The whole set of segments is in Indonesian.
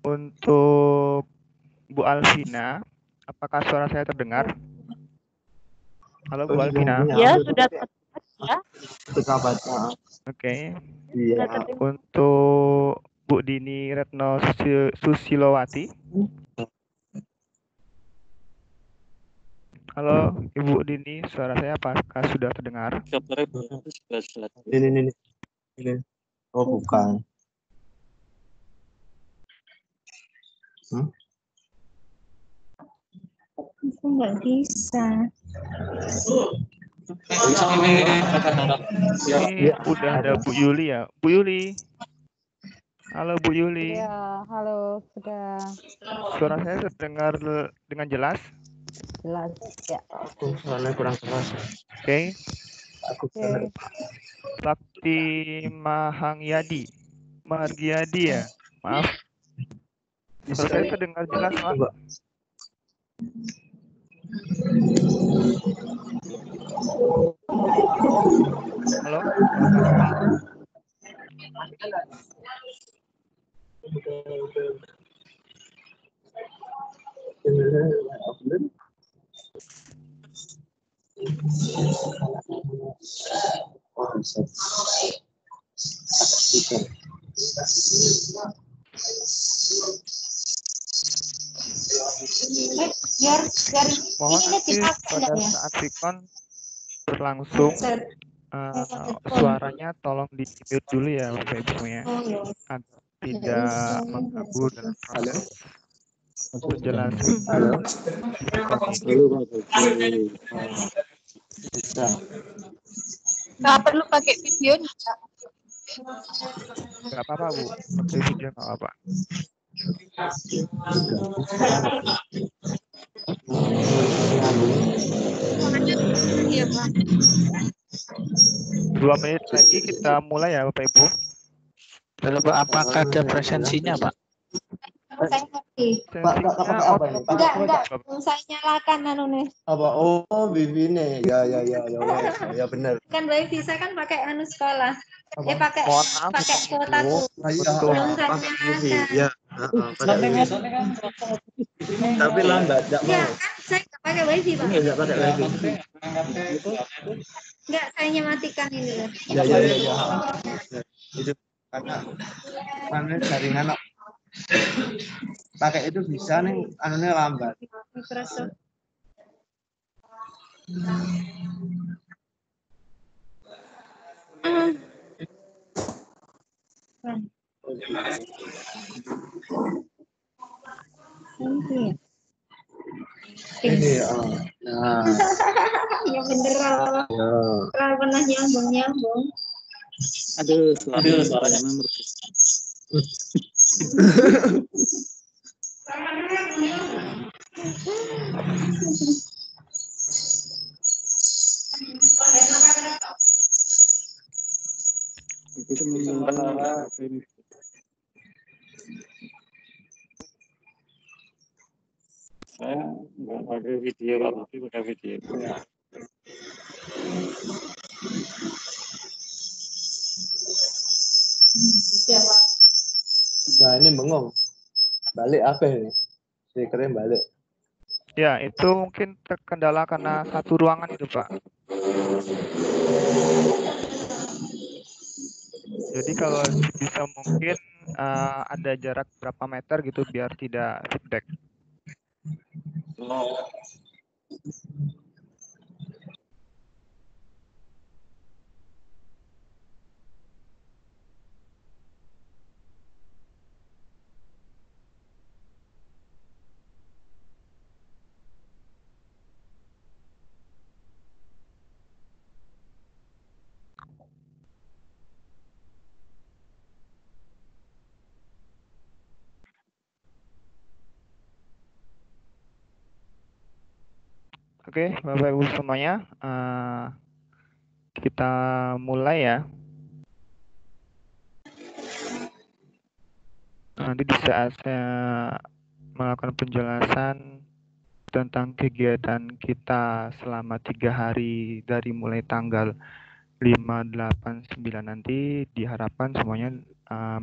Untuk Bu Alvina, apakah suara saya terdengar? Halo Bu Alvina. Ya, sudah terdengar ya. Oke. Iya. Untuk Bu Dini Retno Susilowati. Halo Ibu Dini, suara saya apakah sudah terdengar? Ini. Oh, bukan. Aku nggak bisa. Ini udah ada Bu Yuli ya. Bu Yuli. Halo Bu Yuli. Ya, halo, sudah Suara saya terdengar dengan jelas? jelas ya. Aku suaranya kurang keras. Oke. Oke. Sakti Mahangyadi. Margiadi ya. Maaf. Suara saya terdengar jelas, Pak. Halo? Mohon nanti pada saat sikon berlangsung suaranya tolong di mute dulu ya Bapak Ibu ya, agar tidak mengganggu dalam proses penjelasan. Nggak perlu pakai video. Nggak apa-apa Bu, pakai video nggak apa-apa. Iya, Pak. 2 menit lagi kita mulai ya Bapak Ibu. Lalu Pak, apakah ada presensinya Pak? Saya ngerti. Sesinya Enggak. Saya nyalakan anu nih. Apa? Oh, Bibi nih. Ya benar. Kan wifi saya kan pakai anu sekolah. Pakai Mohon maaf, pakai kuotaku. Belum saya nyalakan. Iya. Tapi lambat, enggak Ya, mau. kan saya nggak pakai wifi, Pak. Enggak pakai wifi. Enggak, saya matikan ini loh. Ya. Itu karena jaringan pakai itu bisa nih anunya lambat. Microsoft. Ini nah. Ya bener kalau pernah nyambung. Aduh, suaranya memang saya nggak pakai video, tapi pakai video. Nah, ini bengong. Balik apa ini? Speakernya balik. ya itu mungkin terkendala karena satu ruangan itu Pak. Jadi kalau bisa mungkin ada jarak berapa meter gitu biar tidak feedback. Oke, Bapak Ibu semuanya, kita mulai ya. Nanti di saat saya melakukan penjelasan tentang kegiatan kita selama 3 hari dari mulai tanggal 589 nanti diharapkan semuanya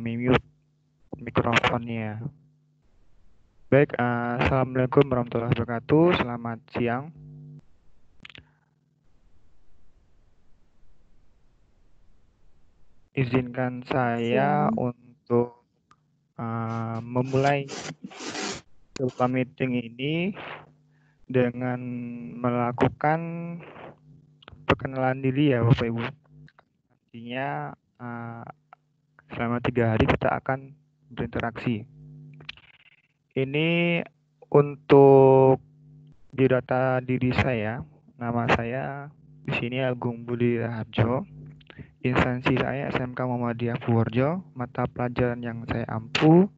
mute mikrofonnya. Baik, Assalamualaikum warahmatullahi wabarakatuh. Selamat siang. Izinkan saya untuk memulai sebuah meeting ini dengan melakukan perkenalan diri ya Bapak Ibu. Artinya selama 3 hari kita akan berinteraksi. Ini untuk biodata diri saya. Nama saya di sini Agung Budi Raharjo. Instansi saya SMK Muhammadiyah Purworejo. Mata pelajaran yang saya ampu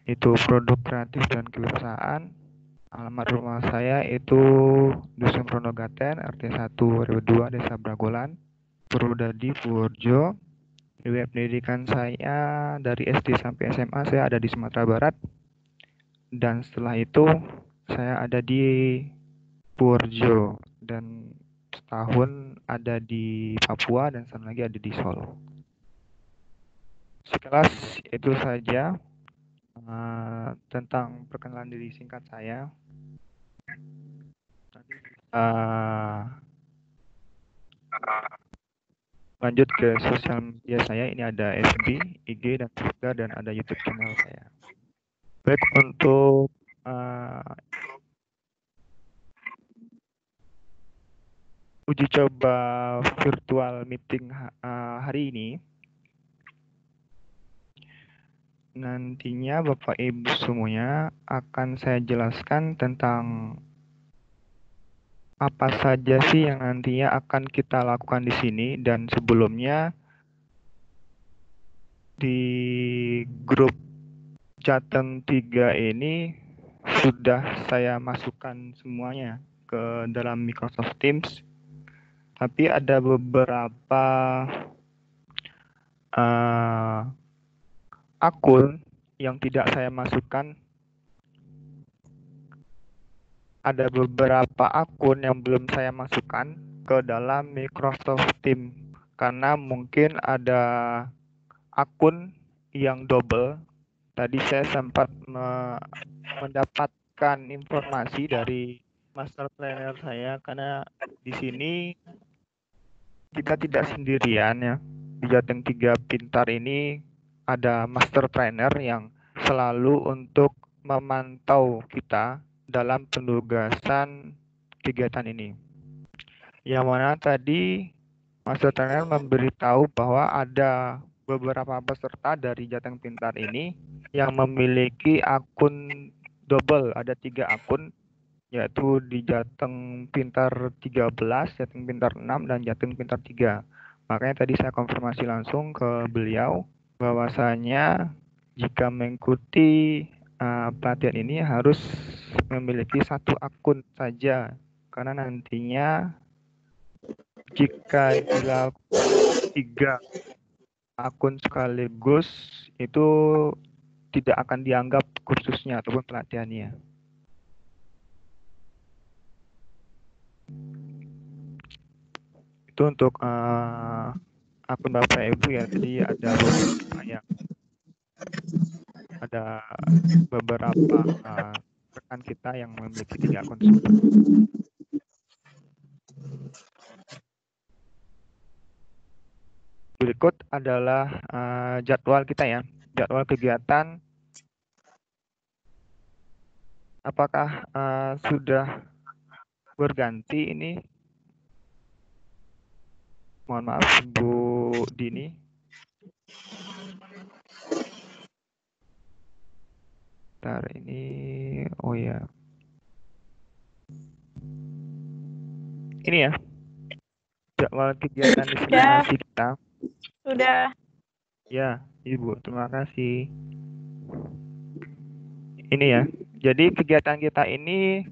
itu produk kreatif dan kewirausahaan. Alamat rumah saya itu Dusun Pronogaten, RT 1 RW 2 Desa Bragolan, Purwodadi Purworejo. Riwayat pendidikan saya dari SD sampai SMA saya ada di Sumatera Barat. Dan setelah itu saya ada di Purworejo dan setahun ada di Papua dan setahun lagi ada di Solo. Sekelas itu saja tentang perkenalan diri singkat saya. Lanjut ke sosial media saya, ini ada FB, IG, dan Twitter, dan ada YouTube channel saya. Baik, untuk uji coba virtual meeting hari ini, nantinya Bapak Ibu semuanya akan saya jelaskan tentang apa saja sih yang nantinya akan kita lakukan di sini, dan sebelumnya di grup Jateng 3 ini sudah saya masukkan semuanya ke dalam Microsoft Teams. Tapi ada beberapa akun yang tidak saya masukkan. Ada beberapa akun yang belum saya masukkan ke dalam Microsoft Teams karena mungkin ada akun yang double. Tadi saya sempat mendapatkan informasi dari master planner saya karena di sini kita tidak sendirian ya. Di Jateng 3 Pintar ini ada master trainer yang selalu untuk memantau kita dalam penugasan kegiatan ini. Yang mana tadi master trainer memberitahu bahwa ada beberapa peserta dari Jateng Pintar ini yang memiliki akun double, ada 3 akun, yaitu di Jateng Pintar 13, Jateng Pintar 6, dan Jateng Pintar 3. Makanya tadi saya konfirmasi langsung ke beliau bahwasanya jika mengikuti pelatihan ini harus memiliki 1 akun saja, karena nantinya jika dilakukan 3 akun sekaligus itu tidak akan dianggap kursusnya ataupun pelatihannya. Itu untuk akun Bapak Ibu ya. Jadi ada beberapa rekan kita yang memiliki 3 akun tersebut. Berikut adalah jadwal kita ya, jadwal kegiatan. Apakah sudah berganti ini? Mohon maaf Bu Dini. Bentar ini, oh ya. Ini ya, jadwal kegiatan diseminasi kita. Sudah. Ya, Ibu, terima kasih. Ini ya, jadi kegiatan kita ini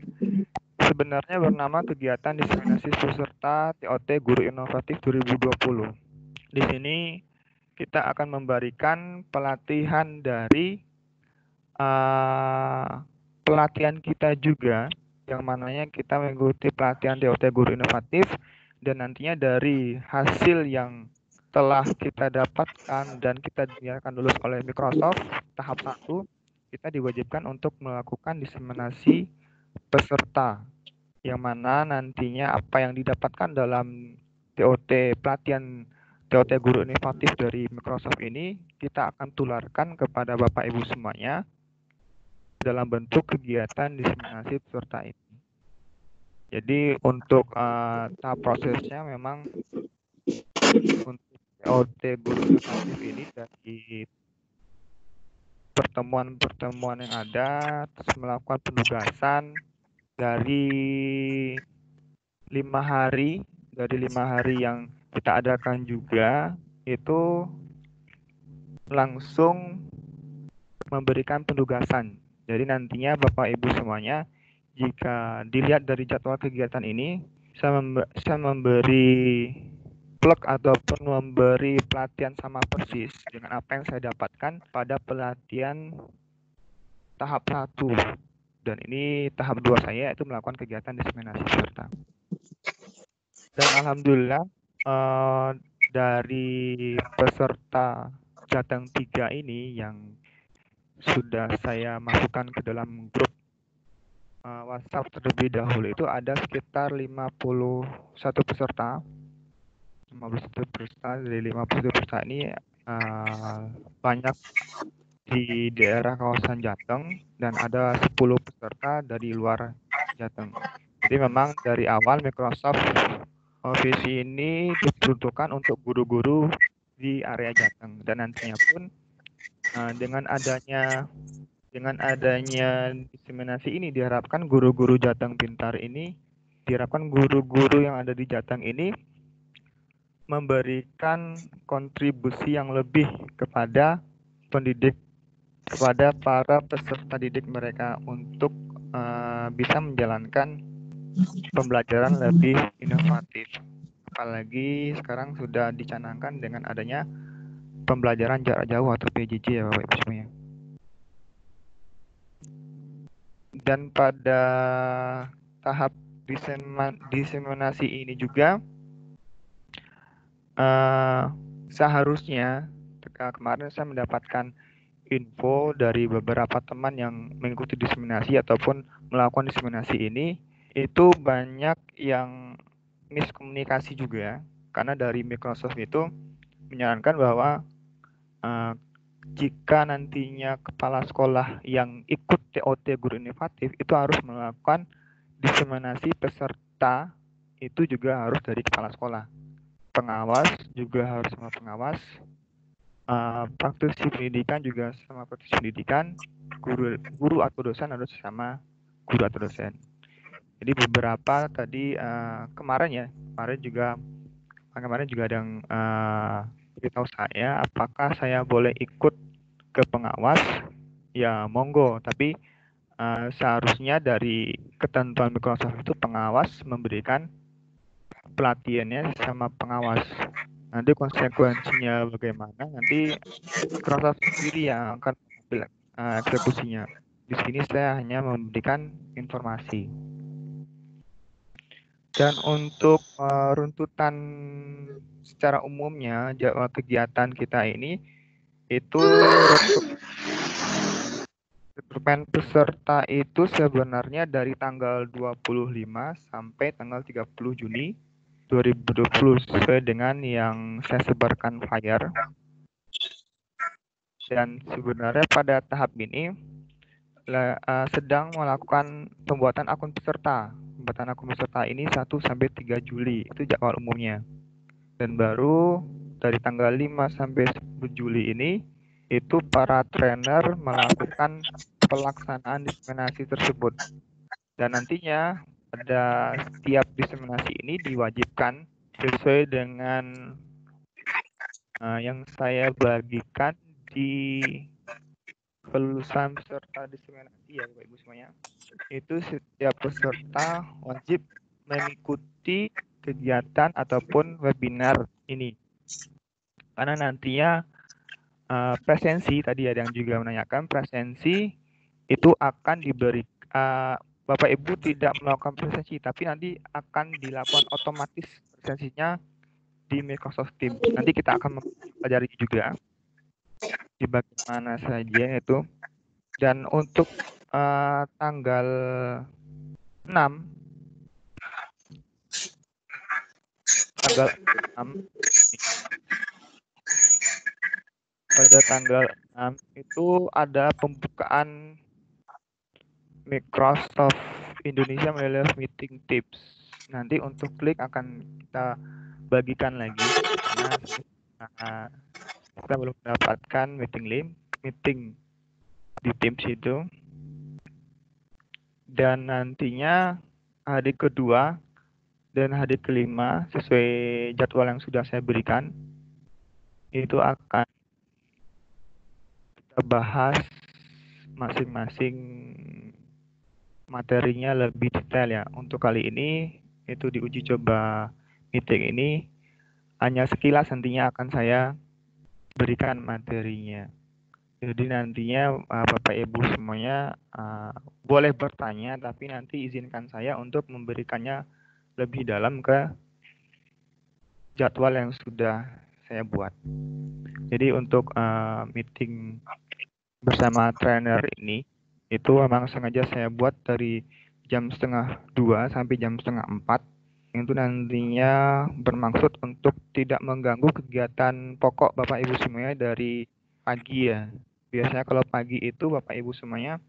sebenarnya bernama kegiatan diseminasi peserta TOT Guru Inovatif 2020. Di sini kita akan memberikan pelatihan dari pelatihan kita juga, yang mananya kita mengikuti pelatihan TOT Guru Inovatif dan nantinya dari hasil yang telah kita dapatkan dan kita dinyatakan lulus oleh Microsoft tahap 1, kita diwajibkan untuk melakukan diseminasi peserta, yang mana nantinya apa yang didapatkan dalam TOT pelatihan TOT Guru Inovatif dari Microsoft ini kita akan tularkan kepada Bapak Ibu semuanya dalam bentuk kegiatan diseminasi peserta ini. Jadi untuk tahap prosesnya memang untuk TOT Guru Inovatif ini dari pertemuan-pertemuan yang ada, terus melakukan penugasan dari 5 hari, yang kita adakan juga itu langsung memberikan penugasan. Jadi nantinya Bapak Ibu semuanya, jika dilihat dari jadwal kegiatan ini, saya memberi plug ataupun memberi pelatihan sama persis dengan apa yang saya dapatkan pada pelatihan tahap 1. Dan ini tahap 2 saya, yaitu melakukan kegiatan diseminasi peserta. Dan alhamdulillah dari peserta Jateng 3 ini yang sudah saya masukkan ke dalam grup WhatsApp terlebih dahulu, itu ada sekitar 51 peserta. 51 peserta. Dari 51 peserta ini banyak di daerah kawasan Jateng dan ada 10 peserta dari luar Jateng. Jadi memang dari awal Microsoft Office ini diperuntukkan untuk guru-guru di area Jateng, dan nantinya pun dengan adanya diseminasi ini diharapkan guru-guru Jateng Pintar ini, diharapkan guru-guru yang ada di Jateng ini memberikan kontribusi yang lebih kepada pendidik, kepada para peserta didik mereka untuk bisa menjalankan pembelajaran lebih inovatif. Apalagi sekarang sudah dicanangkan dengan adanya pembelajaran jarak jauh atau PJJ ya Bapak Ibu semuanya. Dan pada tahap diseminasi ini juga seharusnya kemarin saya mendapatkan info dari beberapa teman yang mengikuti diseminasi ataupun melakukan diseminasi ini, itu banyak yang miskomunikasi juga, karena dari Microsoft itu menyarankan bahwa jika nantinya kepala sekolah yang ikut TOT Guru Inovatif itu harus melakukan diseminasi peserta, itu juga harus dari kepala sekolah. Pengawas juga harus sama pengawas, praktisi pendidikan juga sama praktisi pendidikan, guru atau dosen harus sama guru atau dosen. Jadi beberapa tadi kemarin juga ada yang beritahu saya apakah saya boleh ikut ke pengawas, ya monggo, tapi seharusnya dari ketentuan Microsoft itu pengawas memberikan pelatihannya sama pengawas. Nanti konsekuensinya bagaimana, nanti Microsoft sendiri yang akan mengambil eksekusinya. Di sini saya hanya memberikan informasi. Dan untuk runtutan secara umumnya jadwal kegiatan kita ini itu rekrutmen peserta itu sebenarnya dari tanggal 25 sampai tanggal 30 Juni 2020 sesuai dengan yang saya sebarkan flyer. Dan sebenarnya pada tahap ini sedang melakukan pembuatan akun peserta. Pembuatan akun peserta ini 1 sampai 3 Juli, itu jadwal umumnya. Dan baru dari tanggal 5 sampai 10 Juli ini, itu para trainer melakukan pelaksanaan diseminasi tersebut. Dan nantinya pada setiap diseminasi ini diwajibkan sesuai dengan yang saya bagikan di kelulusan peserta diseminasi ya Bapak Ibu semuanya. Itu setiap peserta wajib mengikuti kegiatan ataupun webinar ini. Karena nantinya presensi, tadi ada yang juga menanyakan, presensi itu akan diberi Bapak Ibu tidak melakukan presensi, tapi nanti akan dilakukan otomatis lisensinya di Microsoft Teams. Nanti kita akan mempelajari juga di bagian mana saja itu. Dan untuk tanggal 6 pada tanggal 6 itu ada pembukaan Microsoft Indonesia melalui meeting tips. Nanti untuk klik akan kita bagikan lagi karena kita belum mendapatkan meeting di Teams itu. Dan nantinya hari kedua dan hari kelima sesuai jadwal yang sudah saya berikan itu akan kita bahas masing-masing materinya lebih detail ya. Untuk kali ini itu di uji coba meeting ini hanya sekilas nantinya akan saya berikan materinya. Jadi nantinya Bapak Ibu semuanya boleh bertanya, tapi nanti izinkan saya untuk memberikannya lebih dalam ke jadwal yang sudah saya buat. Jadi untuk meeting bersama trainer ini itu memang sengaja saya buat dari jam 1:30 sampai jam 3:30. Itu nantinya bermaksud untuk tidak mengganggu kegiatan pokok Bapak Ibu semuanya dari pagi ya. Biasanya kalau pagi itu Bapak Ibu semuanya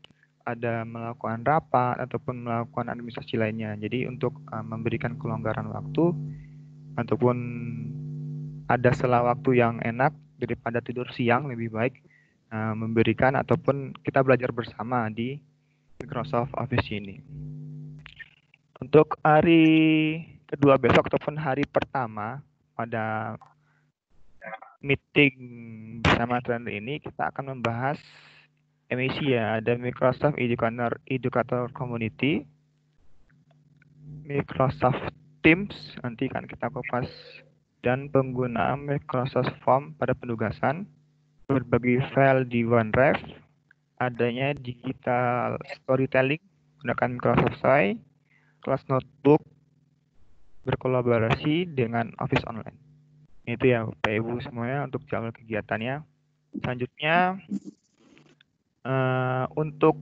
ada melakukan rapat ataupun melakukan administrasi lainnya. Jadi untuk memberikan kelonggaran waktu ataupun ada sela waktu yang enak daripada tidur siang, lebih baik memberikan ataupun kita belajar bersama di Microsoft Office ini. Untuk hari kedua besok ataupun hari pertama pada meeting bersama trainer ini kita akan membahas MAC ya, ada Microsoft Educator Community, Microsoft Teams, nanti kan kita kupas, dan penggunaan Microsoft Form pada penugasan, berbagi file di OneDrive, adanya digital storytelling menggunakan Microsoft Sci, kelas notebook, berkolaborasi dengan Office Online. Itu ya Bapak Ibu semuanya untuk jadwal kegiatannya. Selanjutnya untuk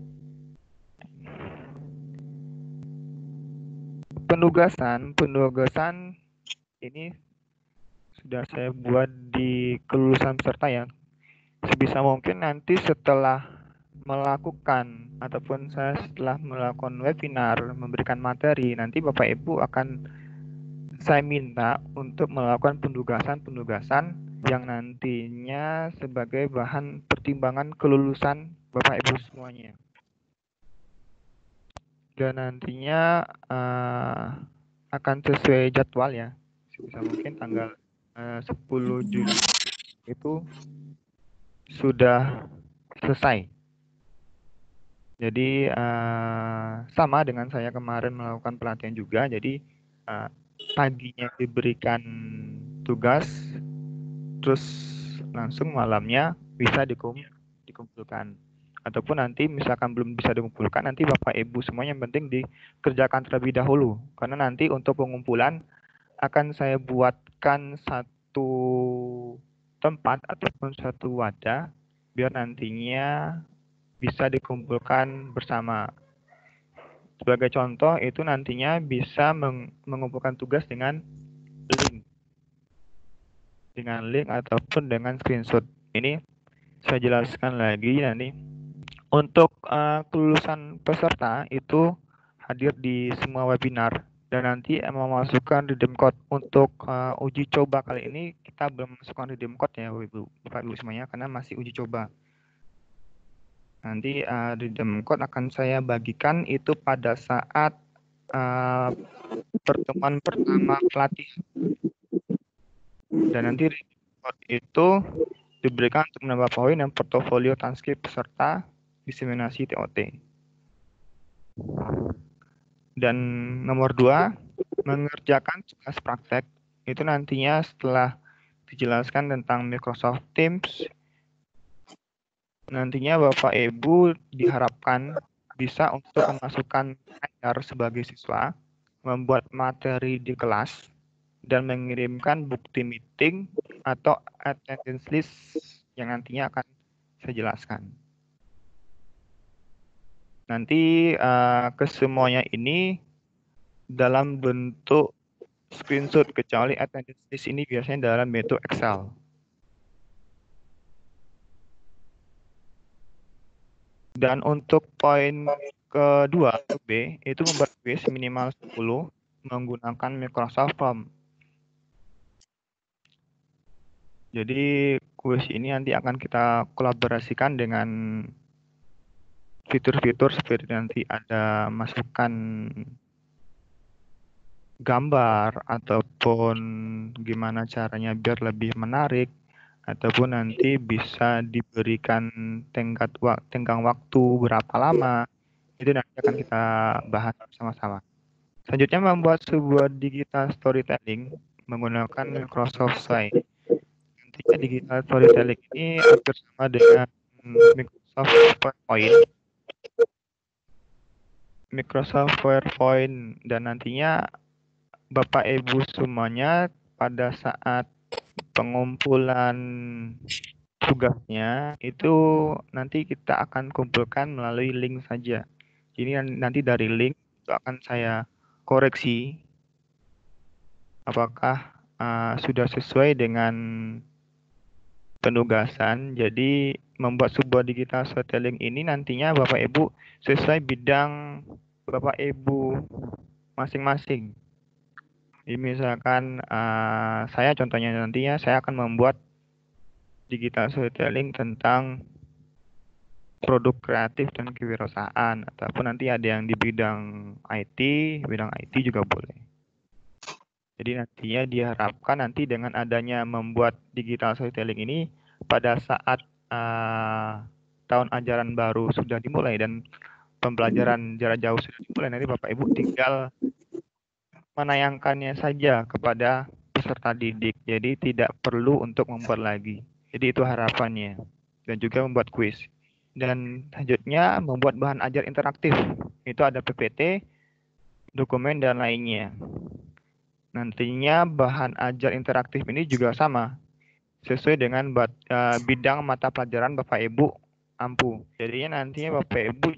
penugasan ini sudah saya buat di kelulusan peserta ya. Sebisa mungkin nanti setelah melakukan ataupun setelah melakukan webinar memberikan materi, nanti Bapak Ibu akan saya minta untuk melakukan penugasan yang nantinya sebagai bahan pertimbangan kelulusan Bapak Ibu semuanya. Dan nantinya akan sesuai jadwal ya. Sebisa mungkin tanggal 10 Juni itu sudah selesai. Jadi sama dengan saya kemarin melakukan pelatihan juga. Jadi paginya diberikan tugas, terus langsung malamnya bisa dikumpulkan. Ataupun nanti misalkan belum bisa dikumpulkan, nanti Bapak Ibu semuanya yang penting dikerjakan terlebih dahulu. Karena nanti untuk pengumpulan akan saya buatkan satu tempat ataupun satu wadah biar nantinya bisa dikumpulkan bersama. Sebagai contoh itu nantinya bisa mengumpulkan tugas dengan link ataupun dengan screenshot. Ini saya jelaskan lagi nanti. Untuk kelulusan peserta itu hadir di semua webinar dan nanti memasukkan redeem code. Untuk uji coba kali ini kita belum masukkan redeem code ya Bapak Ibu semuanya karena masih uji coba. Nanti redeem code akan saya bagikan itu pada saat pertemuan pertama pelatih. Dan nanti redeem code itu diberikan untuk menambah poin dan portofolio transkrip peserta diseminasi TOT. Dan nomor 2, mengerjakan tugas praktek. Itu nantinya setelah dijelaskan tentang Microsoft Teams, nantinya Bapak Ibu diharapkan bisa untuk memasukkan trainer sebagai siswa, membuat materi di kelas, dan mengirimkan bukti meeting atau attendance list yang nantinya akan saya jelaskan. Nanti kesemuanya ini dalam bentuk screenshot, kecuali attendance list ini biasanya dalam bentuk Excel. Dan untuk poin kedua, B, itu membuat quiz minimal 10 menggunakan Microsoft Form. Jadi quiz ini nanti akan kita kolaborasikan dengan fitur-fitur seperti nanti ada masukan gambar ataupun gimana caranya biar lebih menarik, ataupun nanti bisa diberikan tenggang waktu berapa lama, itu nanti akan kita bahas bersama-sama. Selanjutnya membuat sebuah digital storytelling menggunakan Microsoft Slide. Nantinya digital storytelling ini hampir sama dengan Microsoft PowerPoint. Microsoft PowerPoint, dan nantinya Bapak Ibu semuanya pada saat pengumpulan tugasnya itu nanti kita akan kumpulkan melalui link saja. Jadi nanti dari link itu akan saya koreksi apakah sudah sesuai dengan penugasan. Jadi membuat sebuah digital storytelling ini nantinya Bapak Ibu sesuai bidang Bapak Ibu masing-masing. Jadi misalkan saya contohnya nantinya saya akan membuat digital storytelling tentang produk kreatif dan kewirausahaan, ataupun nanti ada yang di bidang IT juga boleh. Jadi nantinya diharapkan nanti dengan adanya membuat digital storytelling ini pada saat tahun ajaran baru sudah dimulai dan pembelajaran jarak jauh sudah dimulai, nanti Bapak Ibu tinggal menayangkannya saja kepada peserta didik. Jadi tidak perlu untuk membuat lagi. Jadi itu harapannya. Dan juga membuat kuis. Dan selanjutnya membuat bahan ajar interaktif. Itu ada PPT, dokumen, dan lainnya. Nantinya bahan ajar interaktif ini juga sama. Sesuai dengan bidang mata pelajaran Bapak Ibu ampu. Jadinya nantinya Bapak Ibu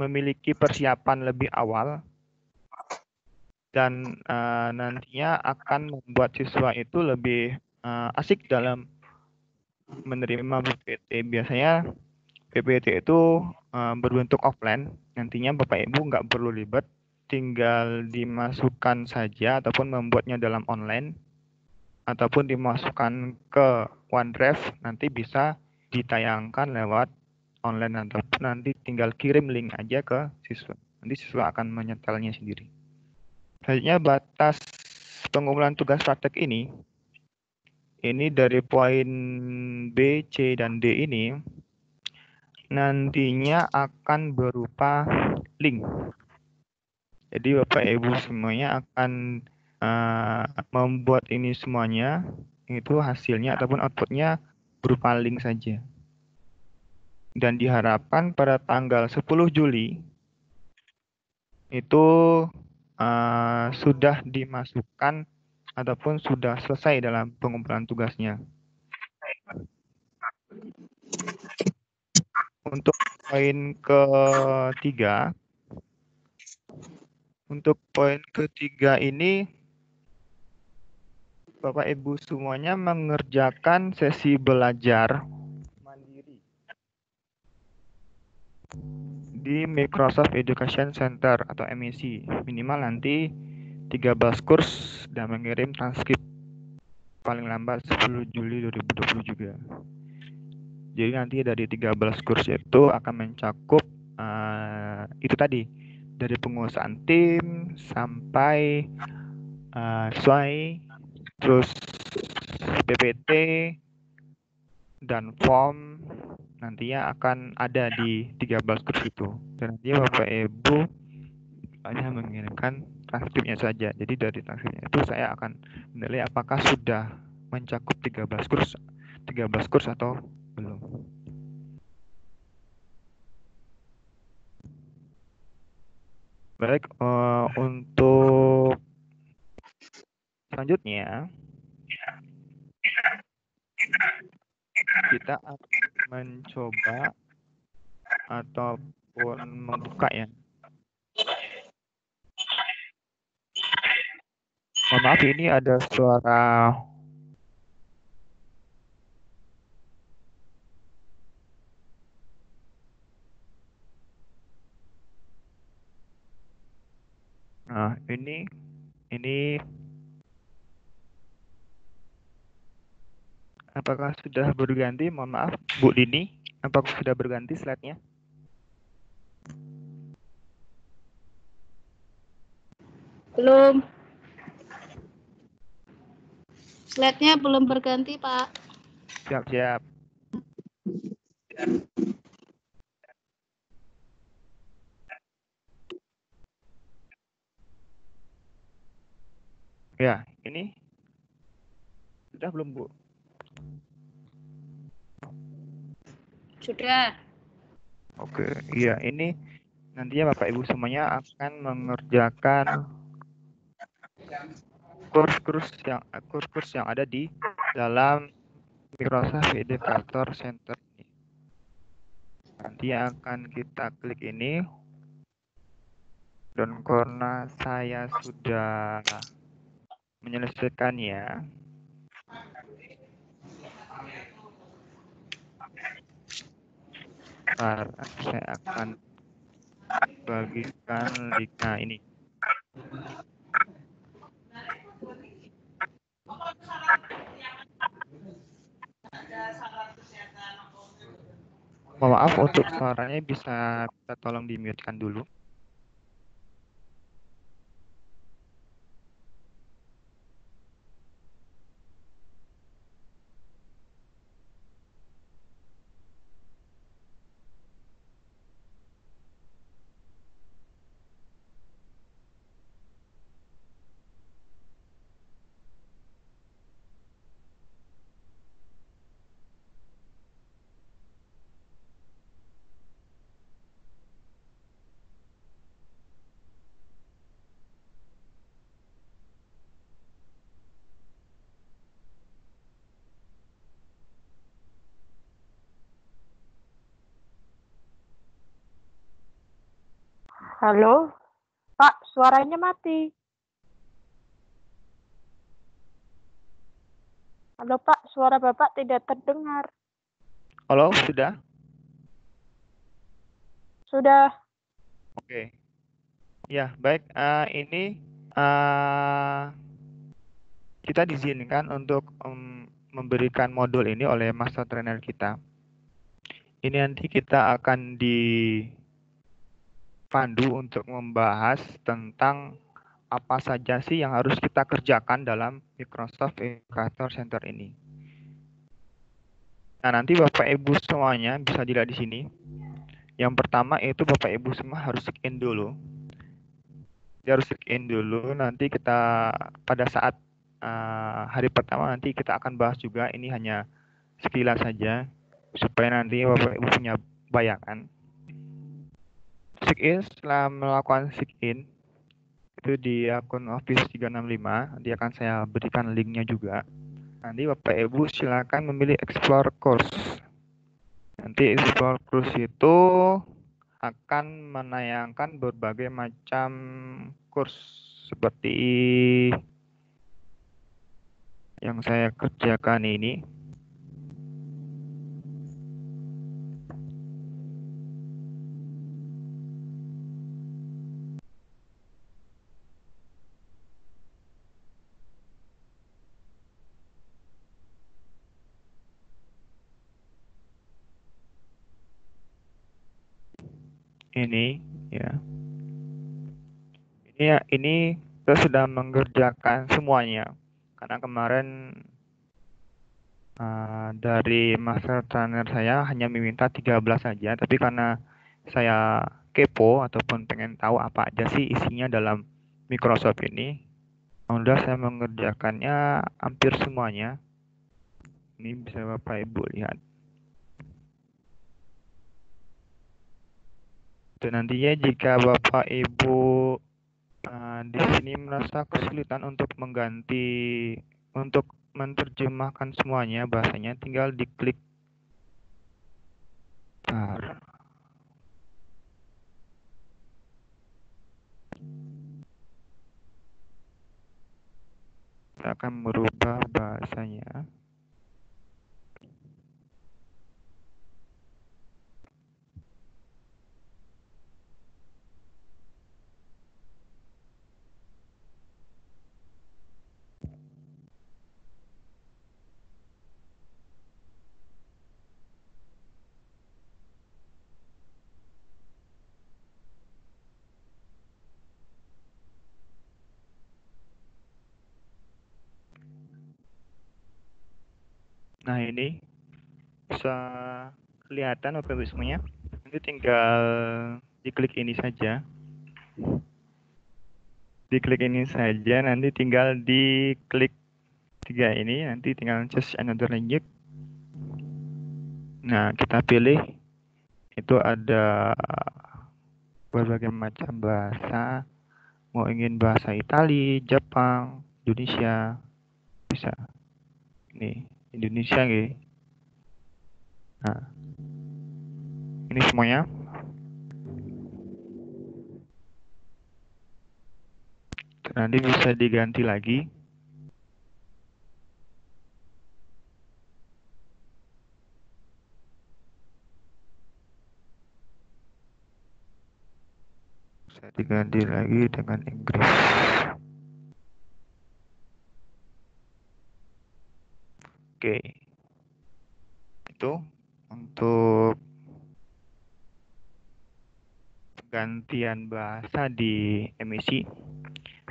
memiliki persiapan lebih awal dan nantinya akan membuat siswa itu lebih asik dalam menerima PPT. Biasanya PPT itu berbentuk offline, nantinya Bapak Ibu nggak perlu ribet, tinggal dimasukkan saja ataupun membuatnya dalam online, ataupun dimasukkan ke OneDrive, nanti bisa ditayangkan lewat online, ataupun nanti tinggal kirim link aja ke siswa. Nanti siswa akan menyetelnya sendiri. Selanjutnya batas pengumpulan tugas praktek ini dari poin B, C, dan D ini nantinya akan berupa link. Jadi Bapak Ibu semuanya akan membuat ini semuanya, itu hasilnya ataupun outputnya berupa link saja. Dan diharapkan pada tanggal 10 Juli itu sudah dimasukkan ataupun sudah selesai dalam pengumpulan tugasnya. Untuk poin ketiga, ini Bapak Ibu semuanya mengerjakan sesi belajar mandiri di Microsoft Education Center atau MEC. Minimal nanti 13 kurs dan mengirim transkrip paling lambat 10 Juli 2020 juga. Jadi nanti dari 13 kurs itu akan mencakup itu tadi, dari penguasaan tim sampai SWOT, terus PPT dan form nantinya akan ada di 13 kurs itu. Dan nantinya Bapak Ibu hanya mengirimkan transkripnya saja. Jadi dari transkripnya itu saya akan menilai apakah sudah mencakup 13 kurs atau belum. Baik, untuk Selanjutnya, kita akan mencoba ataupun membuka ya. Mohon maaf, ini ada suara nah, ini apakah sudah berganti? Mohon maaf, Bu Dini, apakah sudah berganti slide-nya? Belum. Slide-nya belum berganti, Pak. Siap-siap. Ya, ini sudah belum, Bu? Sudah. Oke, iya, ini nantinya Bapak Ibu semuanya akan mengerjakan kurs-kurs yang ada di dalam Microsoft Educator Center ini. Nanti akan kita klik ini, dan karena saya sudah menyelesaikannya, saya akan bagikan linknya ini. Mohon maaf, untuk suaranya bisa tolong di-mute-kan dulu. Halo, Pak, suaranya mati. Halo, Pak, suara Bapak tidak terdengar. Halo, sudah? Sudah. Oke. Ya, baik. Ini kita diizinkan untuk memberikan modul ini oleh master trainer kita. Ini nanti kita akan dipandu untuk membahas tentang apa saja sih yang harus kita kerjakan dalam Microsoft Educator Center ini. Nah, nanti Bapak Ibu semuanya bisa dilihat di sini. Yang pertama itu Bapak Ibu semua harus sign dulu. Dia harus sign dulu. Nanti kita pada saat hari pertama nanti kita akan bahas juga, ini hanya sekilas saja supaya nanti Bapak Ibu punya bayangan. Sign, setelah melakukan sign itu di akun Office 365, nanti akan saya berikan linknya juga. Nanti Bapak Ibu silakan memilih Explore Course. Nanti Explore Course itu akan menayangkan berbagai macam kurs seperti yang saya kerjakan ini. Ini ya. Ini kita sudah mengerjakan semuanya. Karena kemarin dari master trainer saya hanya meminta 13 saja, tapi karena saya kepo ataupun pengen tahu apa aja sih isinya dalam Microsoft ini, udah saya mengerjakannya hampir semuanya. Ini bisa Bapak Ibu lihat. Dan nantinya jika Bapak Ibu di sini merasa kesulitan untuk untuk menerjemahkan semuanya bahasanya, tinggal diklik. Bentar. Kita akan merubah bahasanya. Nah, ini bisa kelihatan Bapak Ibu semuanya. Nanti tinggal diklik ini saja. Diklik ini saja, nanti tinggal diklik 3 ini, nanti tinggal choose another language. Nah, kita pilih itu ada berbagai macam bahasa. Mau ingin bahasa Itali, Jepang, Indonesia, bisa. Ini Indonesia nih. Nah, ini semuanya. Nanti bisa diganti lagi. Bisa diganti lagi dengan Inggris. Oke. Itu untuk gantian bahasa di emisi.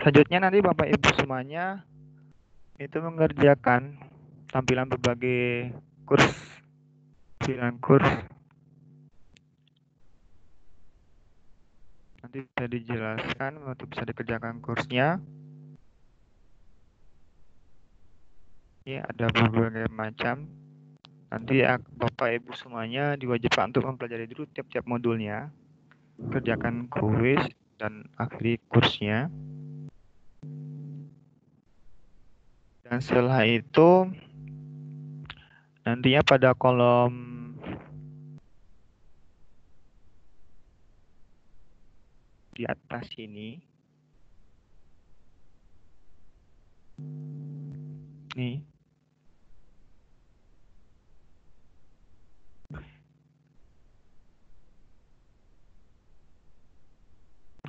Selanjutnya nanti Bapak Ibu semuanya itu mengerjakan tampilan berbagai kurs. Nanti bisa dijelaskan untuk bisa dikerjakan kursnya. Ini ada berbagai macam. Nanti Bapak Ibu semuanya diwajibkan untuk mempelajari dulu tiap-tiap modulnya. Kerjakan kuis dan akhiri kursnya. Dan setelah itu nantinya pada kolom di atas ini nih,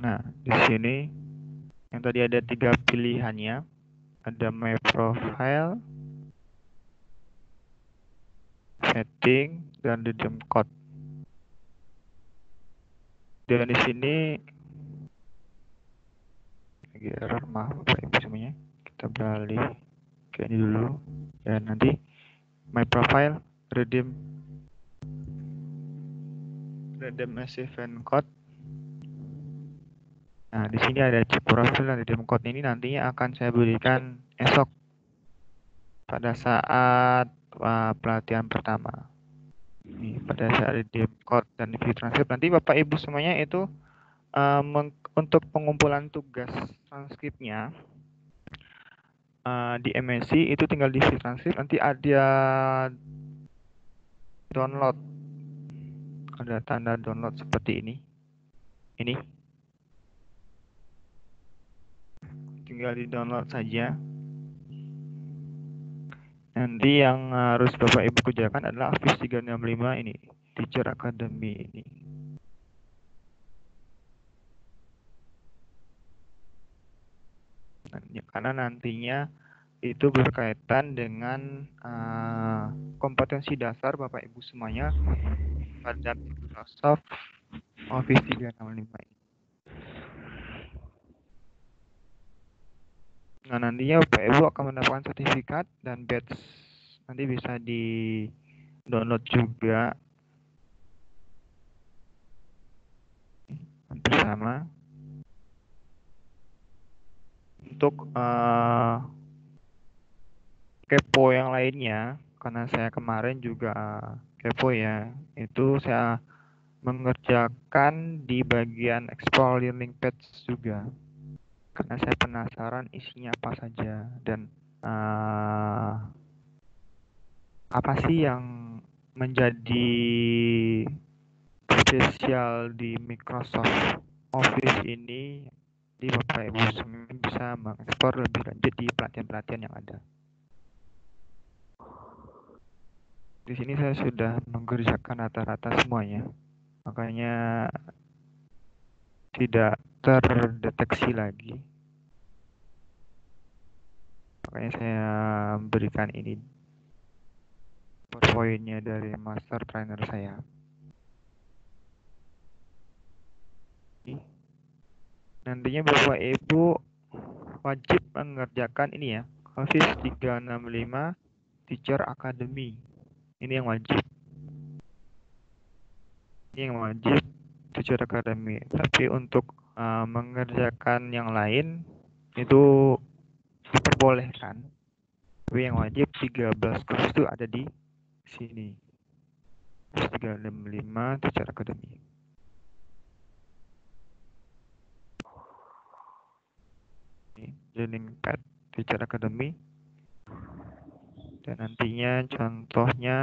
nah di sini yang tadi ada 3 pilihannya, ada my profile, setting, dan redeem code. Dan di sini lagi error, maaf Bapak Ibu semuanya, kita beralih ke ini dulu. Dan nanti my profile, redeem as event code. Nah, di sini ada chip profile dan redeem code ini nantinya akan saya berikan esok pada saat pelatihan pertama. Ini pada saat redeem code dan view transcript, nanti Bapak Ibu semuanya itu untuk pengumpulan tugas transkripnya di MSc itu tinggal di view transcript, nanti ada download, ada tanda download seperti ini. Ini tinggal di download saja. Nanti yang harus Bapak Ibu kerjakan adalah Office 365 ini, Teacher Academy ini. Karena nantinya itu berkaitan dengan kompetensi dasar Bapak Ibu semuanya pada Microsoft Office 365 ini. Nah, nantinya Bapak Ibu akan mendapatkan sertifikat dan badge. Nanti bisa di download juga bersama. Untuk kepo yang lainnya, karena saya kemarin juga kepo ya, itu saya mengerjakan di bagian explore learning page juga. karena saya penasaran isinya apa saja dan apa sih yang menjadi spesial di Microsoft Office ini. Di Bapak Ibu semua bisa mengeksplor lebih lanjut di pelatihan-pelatihan yang ada. Di sini saya sudah mengerjakan rata-rata semuanya, makanya tidak terdeteksi lagi. Makanya saya berikan ini poinnya dari master trainer saya. Nantinya Bapak Ibu wajib mengerjakan ini ya, Office 365 Teacher Academy. Ini yang wajib. Ini yang wajib Teacher Academy. Tapi untuk mengerjakan yang lain itu diperbolehkan. Tapi yang wajib 13 kurs itu ada di sini. 365 Teacher Academy. Ini Learning Pad Teacher Academy. Dan nantinya contohnya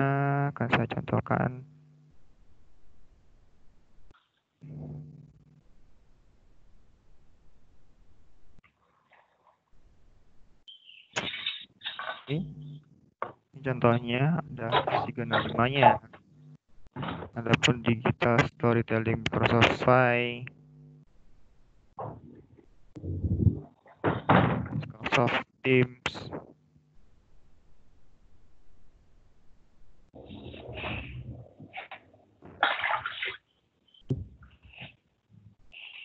akan saya contohkan. Ini contohnya ada 365-nya. Adapun digital storytelling Microsoft Office, Microsoft Teams,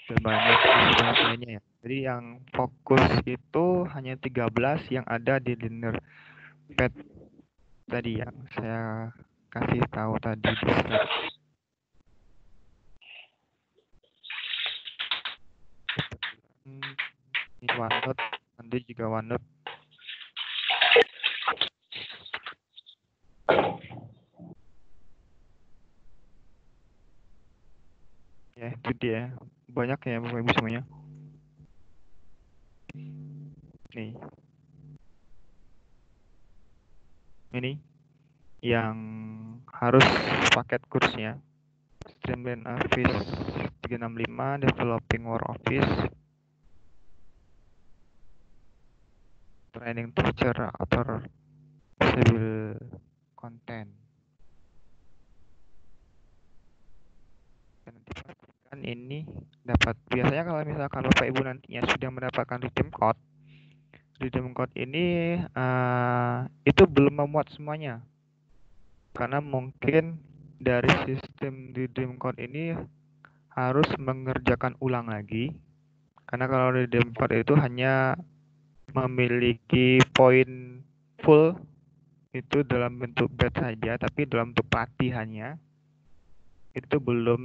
dan banyak lainnya ya. Jadi yang fokus itu hanya 13 yang ada di Learning Pad tadi yang saya kasih tahu tadi di slide. Ini OneNote, nanti juga OneNote. Ya, itu dia. Banyak ya Bapak Ibu semuanya. Nih. Ini yang harus paket kursnya. Streamline Office 365, Developing War Office, Training Teacher Author Civil Content. Dan nanti pastikan ini dapat. Biasanya kalau misalkan Bapak Ibu nantinya sudah mendapatkan redeem code ini itu belum memuat semuanya. Karena mungkin dari sistem redeem code ini harus mengerjakan ulang lagi. Karena kalau redeem code itu hanya memiliki poin full itu dalam bentuk batch saja, tapi dalam bentuk pelatihannya itu belum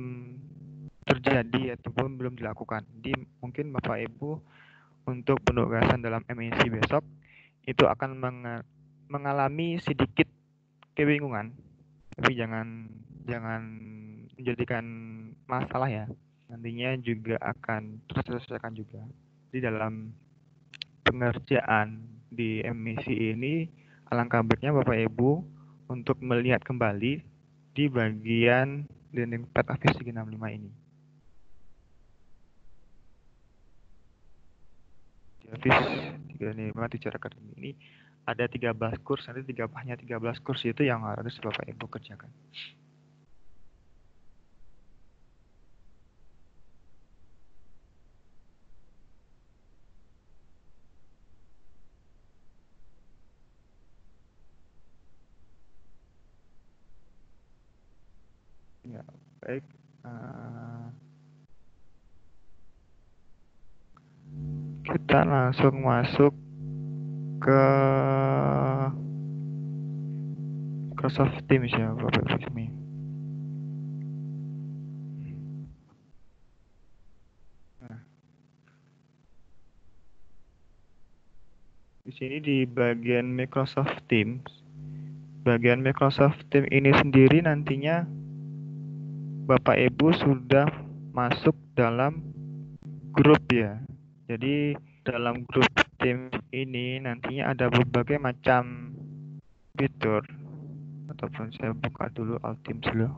terjadi ataupun belum dilakukan. Jadi mungkin Bapak Ibu untuk penugasan dalam MEC besok itu akan mengalami sedikit kebingungan, tapi jangan menjadikan masalah ya. Nantinya juga akan terselesaikan juga. Di dalam pengerjaan di MEC ini, alangkah baiknya Bapak Ibu untuk melihat kembali di bagian Learning Pad Office 365 ini. Di Office 365 Teacher Academy ini ada 13 kurs, nanti hanya 13 kurs itu yang harus Bapak Ibu kerjakan. Ya, baik. Kita langsung masuk ke Microsoft Teams ya Bapak Ibu semua. Di sini di bagian Microsoft Teams, bagian Microsoft Teams ini sendiri nantinya Bapak Ibu sudah masuk dalam grup ya. Jadi dalam grup tim ini nantinya ada berbagai macam fitur. Ataupun saya buka dulu Ultim dulu.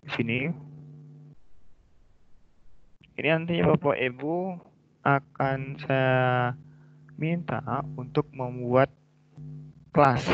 Di sini. Ini nantinya Bapak Ibu akan saya minta untuk membuat kelas.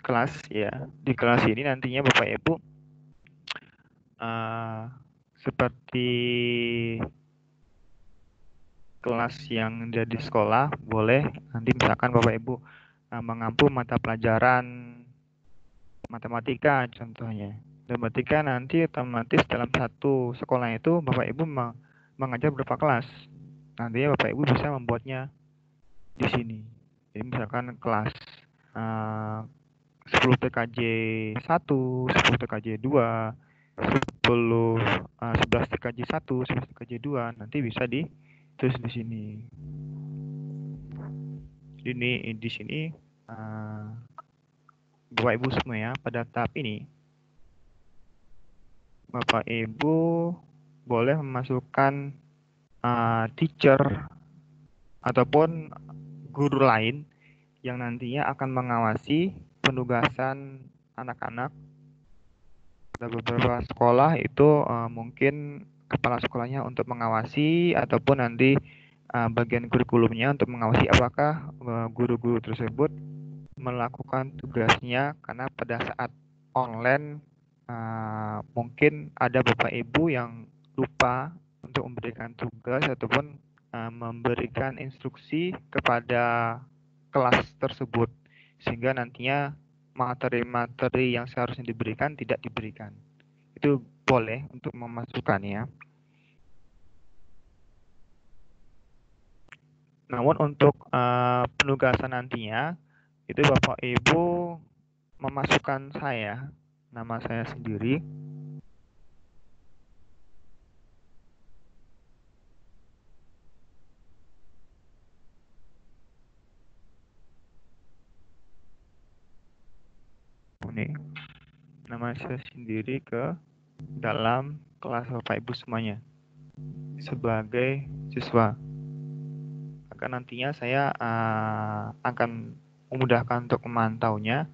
Kelas ya. Di kelas ini nantinya Bapak Ibu seperti kelas yang ada di sekolah, boleh nanti misalkan Bapak Ibu mengampu mata pelajaran matematika contohnya. Matematika nanti otomatis dalam satu sekolah itu Bapak Ibu mengajar berapa kelas. Nantinya Bapak Ibu bisa membuatnya di sini. Jadi misalkan kelas 10 TKJ 1, 10 TKJ 2, 11 TKJ 1, 11 TKJ 2 nanti bisa ditulis di sini. Ini di sini Bapak Ibu semua ya, pada tahap ini Bapak Ibu boleh memasukkan teacher ataupun guru lain yang nantinya akan mengawasi penugasan anak-anak. Ada beberapa sekolah itu mungkin kepala sekolahnya untuk mengawasi ataupun nanti bagian kurikulumnya untuk mengawasi apakah guru-guru tersebut melakukan tugasnya, karena pada saat online mungkin ada Bapak Ibu yang lupa untuk memberikan tugas ataupun memberikan instruksi kepada kelas tersebut, sehingga nantinya materi-materi yang seharusnya diberikan tidak diberikan. Itu boleh untuk memasukkannya. Namun untuk penugasan nantinya itu Bapak Ibu memasukkan nama saya sendiri. Ini nama saya sendiri ke dalam kelas Bapak Ibu semuanya sebagai siswa. Maka nantinya saya akan memudahkan untuk memantaunya.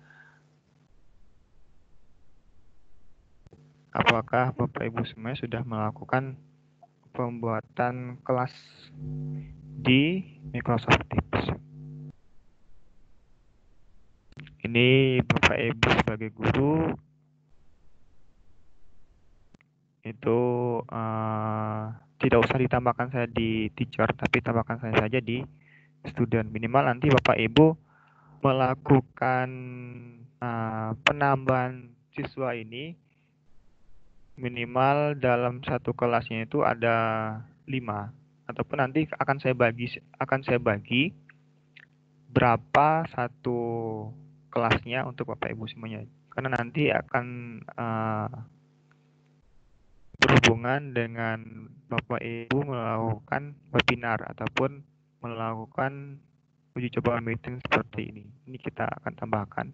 Apakah Bapak Ibu semuanya sudah melakukan pembuatan kelas di Microsoft Teams. Ini Bapak Ibu sebagai guru itu tidak usah ditambahkan saya di teacher, tapi tambahkan saya saja di student. Minimal nanti Bapak Ibu melakukan penambahan siswa ini minimal dalam satu kelasnya itu ada 5, ataupun nanti akan saya bagi berapa satu kelasnya untuk Bapak Ibu semuanya, karena nanti akan berhubungan dengan Bapak Ibu melakukan webinar ataupun melakukan uji coba meeting seperti ini. Ini kita akan tambahkan.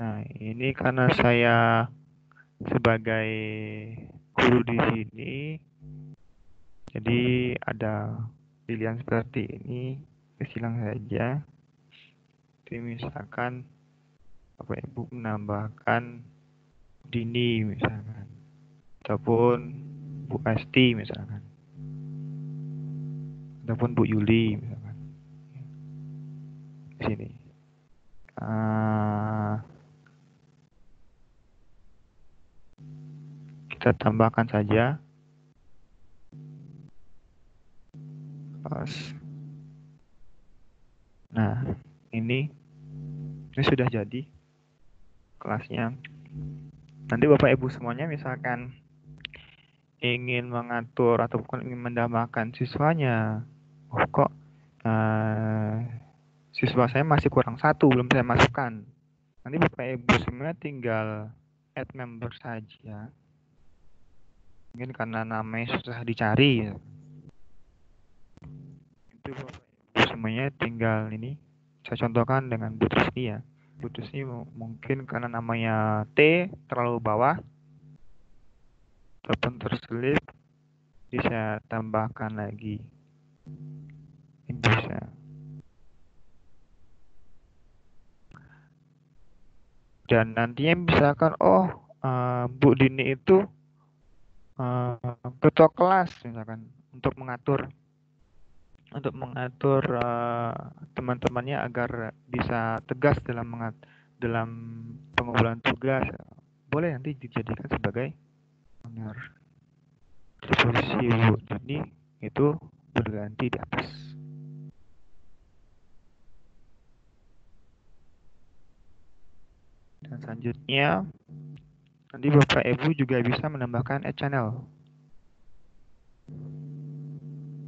Nah, ini karena saya sebagai guru di sini, jadi ada pilihan seperti ini, silang saja. Jadi misalkan Bapak Ibu menambahkan Dini misalkan, ataupun Bu Esti misalkan, ataupun Bu Yuli misalkan. Di sini. Kita tambahkan saja. Nah, ini sudah jadi kelasnya. Nanti Bapak Ibu semuanya misalkan ingin mengatur ataupun ingin mendambakan siswanya, kok siswa saya masih kurang 1, belum saya masukkan. Nanti Bapak Ibu semua tinggal add member saja. Mungkin karena namanya susah dicari. Itu Bapak Ibu semuanya tinggal ini. Saya contohkan dengan Bu Trisni ya. Bu Trisni mungkin karena namanya T terlalu bawah ataupun terselip, bisa tambahkan lagi. Ini bisa. Dan nantinya misalkan Bu Dini itu ketua kelas misalkan untuk mengatur teman-temannya agar bisa tegas dalam pengumpulan tugas, boleh nanti dijadikan sebagai owner. Di posisi Bu Dini itu berganti di atas. Dan selanjutnya nanti Bapak Ibu juga bisa menambahkan add channel.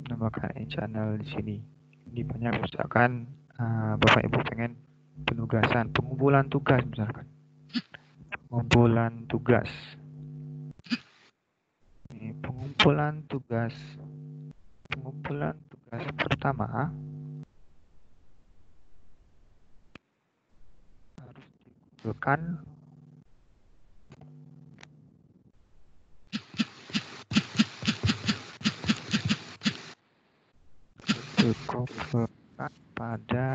Menambahkan add channel di sini. Ini banyak misalkan Bapak Ibu pengen penugasan, pengumpulan tugas misalkan. Pengumpulan tugas. Ini pengumpulan tugas. Pengumpulan tugas pertama harus dikumpulkan pada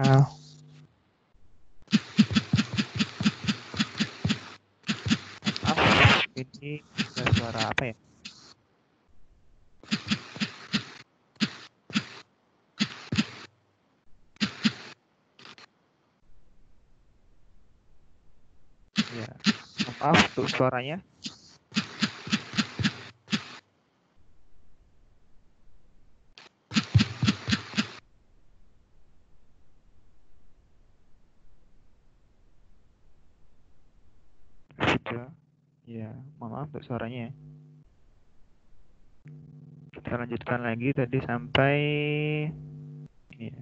ini ada suara apa ya? Ya, maaf untuk suaranya. Sudah. Ya, maaf untuk suaranya. Kita lanjutkan lagi tadi sampai ini ya.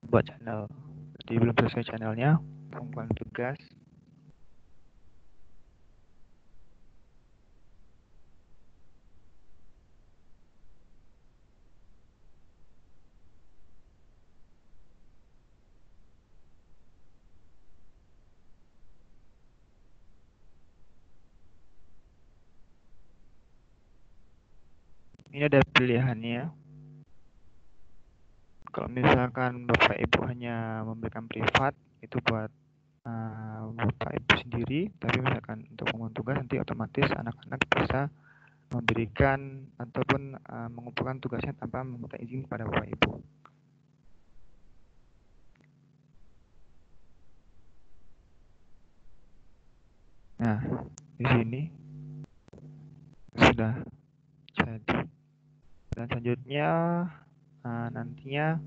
Buat channel. Jadi belum selesai channelnya, pengumpulan tugas. Ini ada pilihannya. Kalau misalkan Bapak Ibu hanya memberikan privat, itu buat Bapak Ibu sendiri. Tapi misalkan untuk pengumpulan tugas, nanti otomatis anak-anak bisa memberikan ataupun mengumpulkan tugasnya tanpa meminta izin kepada Bapak Ibu. Nah, di sini sudah jadi. Dan selanjutnya nantinya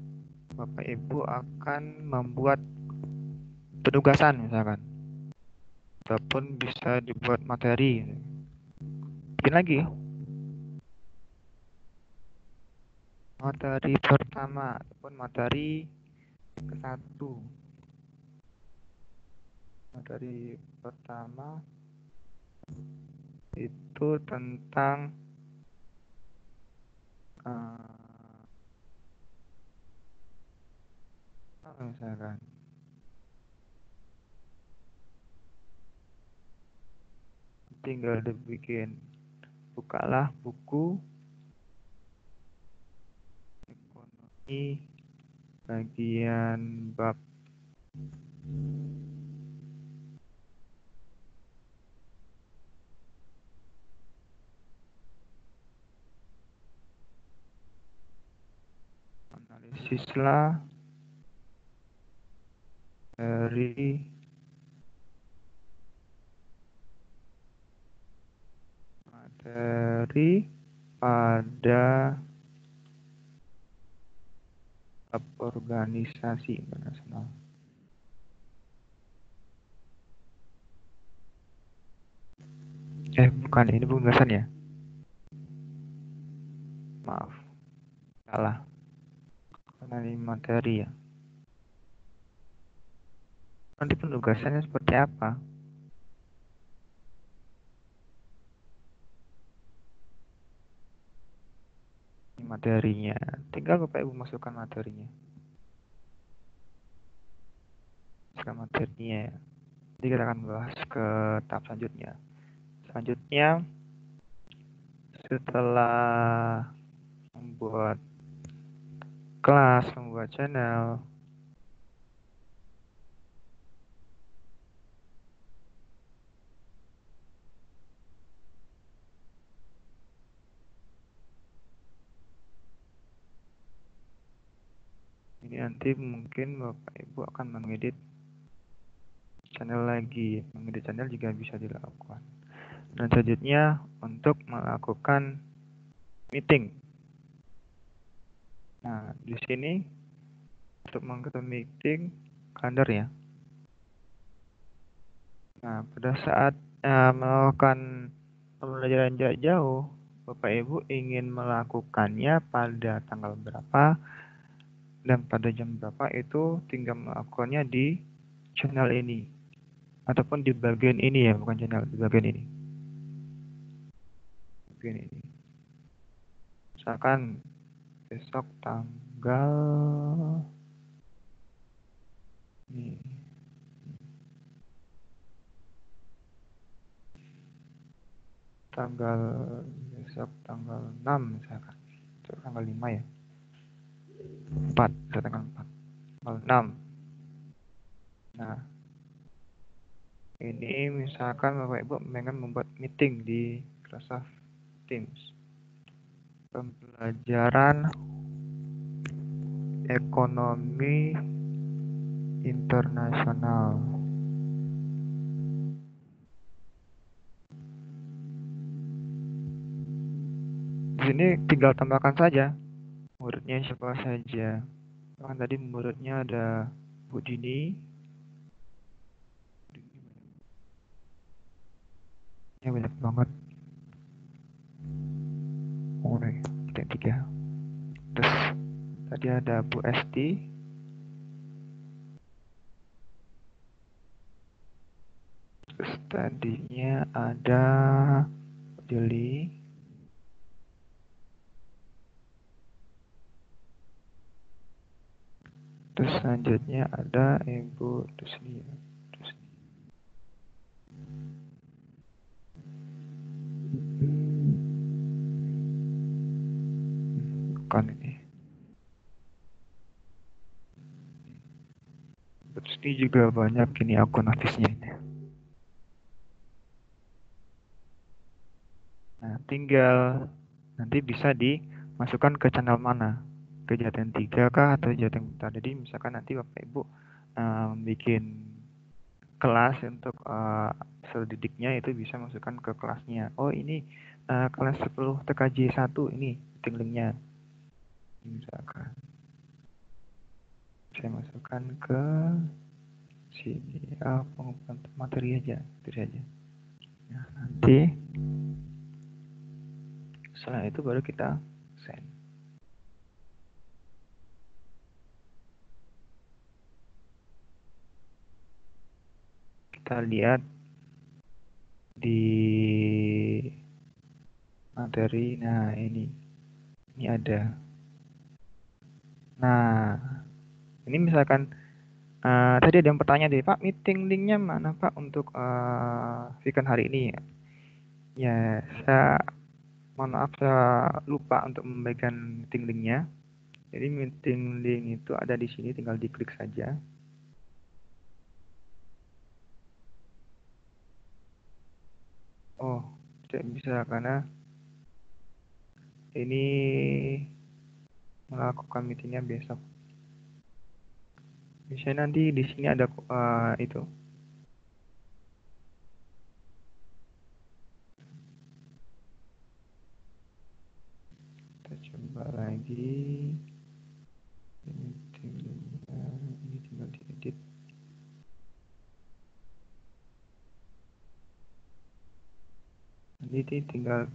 Bapak Ibu akan membuat penugasan misalkan, ataupun bisa dibuat materi. Bikin lagi materi pertama ataupun materi ke-1. Materi pertama itu tentang misalkan tinggal dibikin, bukalah buku ekonomi bagian bab analisislah dari materi pada bab organisasi internasional. Bukan, ini penugasan ya. Maaf, salah. karena ini materi ya. Nanti penugasannya seperti apa? Ini materinya. Tinggal Bapak Ibu masukkan materinya. Masukkan materinya ya. Nanti kita akan bahas ke tahap selanjutnya. Selanjutnya, setelah membuat kelas, membuat channel, ini nanti mungkin Bapak Ibu akan mengedit channel lagi. Mengedit channel juga bisa dilakukan. Dan selanjutnya untuk melakukan meeting. Nah, di sini untuk mengikuti meeting kalender ya. Nah, pada saat melakukan pembelajaran jarak jauh, Bapak Ibu ingin melakukannya pada tanggal berapa dan pada jam berapa, itu tinggal melakukannya di channel ini ataupun di bagian ini ya, bukan channel, di bagian ini. Bagian ini. Misalkan besok tanggal ini. Besok tanggal 6 misalkan. Besok tanggal 5 ya. 4, tanggal 4. Tanggal 6. Nah, ini misalkan Bapak Ibu pengen membuat meeting di Microsoft Teams. Pembelajaran ekonomi internasional. Di sini tinggal tambahkan saja muridnya siapa saja. Kan tadi muridnya ada Bu Dini. Ya banyak banget. Oh, nih, kita 3. Terus tadi ada Bu Esti. Terus tadinya ada Deli. Terus selanjutnya ada Ibu Dusni. Bukan ini. Terus ini juga banyak ini akun aktifnya ini. Nah, tinggal nanti bisa dimasukkan ke channel mana? Ke Jateng 3 kah atau Jateng Putar. Jadi misalkan nanti Bapak Ibu bikin kelas untuk didiknya, itu bisa masukkan ke kelasnya. Oh, ini kelas 10 TKJ 1 ini linknya. Misalkan saya masukkan ke sini, pengumpulan materi aja, Nah, nanti setelah itu baru kita send. Kita lihat di materi. Nah, ini ada. Nah, ini misalkan tadi ada yang bertanya deh, Pak, meeting linknya mana Pak untuk weekend hari ini? Ya, saya mohon maaf, saya lupa untuk membagikan meeting linknya. Jadi meeting link itu ada di sini, tinggal diklik saja. Oh, tidak bisa karena ini melakukan meetingnya besok. Misalnya nanti di sini ada itu. Kita coba lagi. Ini tinggal diedit. Nanti tinggal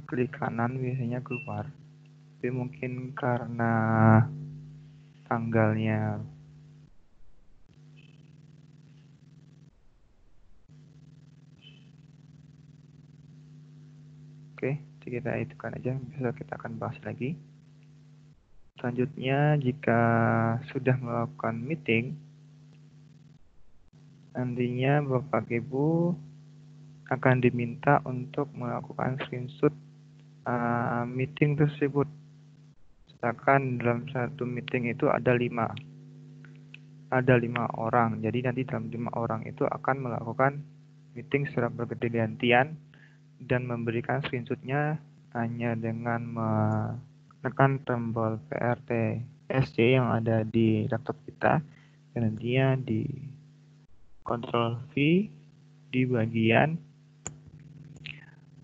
klik kanan, biasanya keluar. tapi mungkin karena tanggalnya oke, kita itukan aja, besok kita akan bahas lagi. Selanjutnya, jika sudah melakukan meeting, nantinya Bapak Ibu akan diminta untuk melakukan screenshot meeting tersebut. Misalkan dalam satu meeting itu ada 5 orang. Jadi nanti dalam 5 orang itu akan melakukan meeting secara bergantian dan memberikan screenshotnya hanya dengan menekan tombol PRT SC yang ada di laptop kita, dan nantinya di Ctrl V di bagian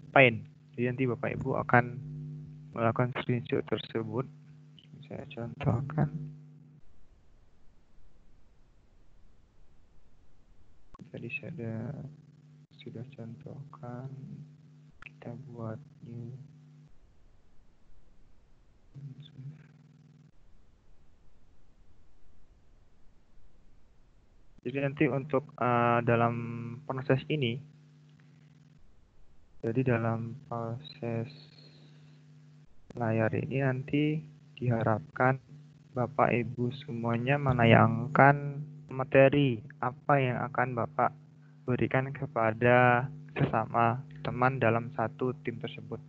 Paint. Jadi nanti Bapak Ibu akan melakukan screenshot tersebut. Saya contohkan. Tadi saya sudah contohkan. Kita buat new. Jadi nanti untuk dalam proses ini, jadi dalam proses layar ini nanti diharapkan Bapak Ibu semuanya menayangkan materi apa yang akan Bapak berikan kepada sesama teman dalam satu tim tersebut.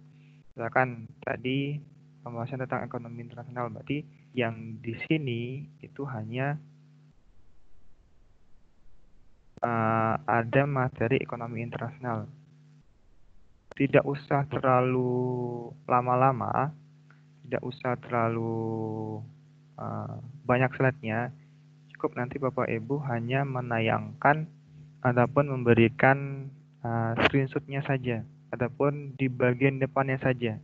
Misalkan tadi pembahasan tentang ekonomi internasional, berarti yang di sini itu hanya ada materi ekonomi internasional. Tidak usah terlalu lama-lama, tidak usah terlalu banyak slide-nya. Cukup nanti Bapak Ibu hanya menayangkan ataupun memberikan screenshot-nya saja, ataupun di bagian depannya saja.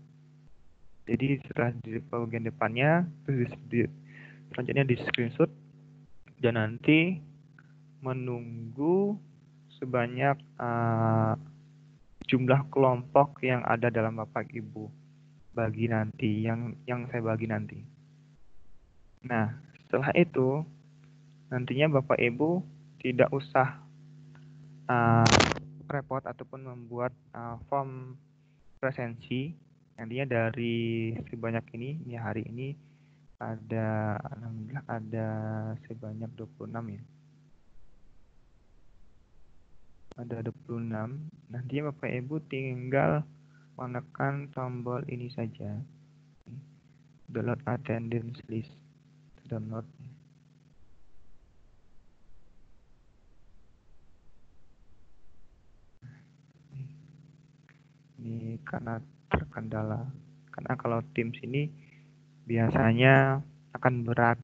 Jadi setelah di bagian depannya, terus selanjutnya di screenshot, dan nanti menunggu sebanyak jumlah kelompok yang ada dalam Bapak Ibu bagi nanti, yang saya bagi nanti. Nah, setelah itu nantinya Bapak Ibu tidak usah repot ataupun membuat form presensi. Nantinya dari sebanyak ini, ya hari ini ada, alhamdulillah ada sebanyak 26 ya. Ada 26. Nantinya Bapak Ibu tinggal menekan tombol ini saja. Download attendance list. Download. Ini karena terkendala. Karena kalau Teams ini biasanya akan berat.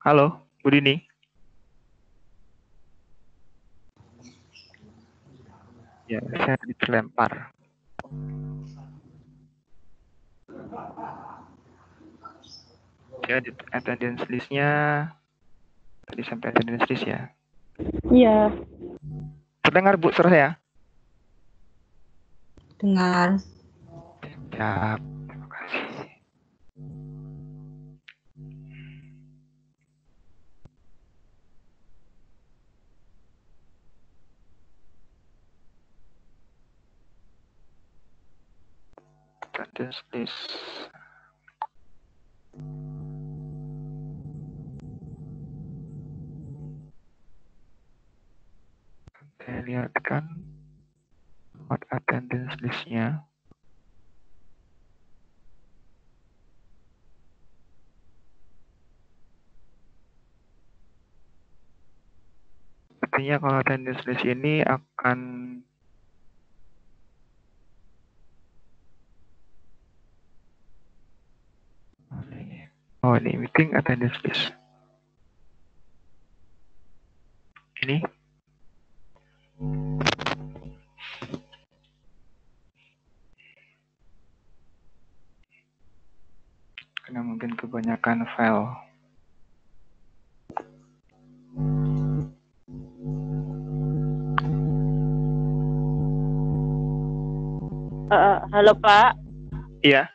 Halo, Bu Dini. Ya, saya terlempar. Ya, di attendance list-nya tadi sampai attendance list ya. Iya. Terdengar Bu suara saya? Dengar. Ya, terima kasih. Attendance list. Saya lihatkan buat attendance list-nya. Artinya kalau attendance list ini akan ini meeting attendance list. Ini karena mungkin kebanyakan file. Halo Pak, Iya.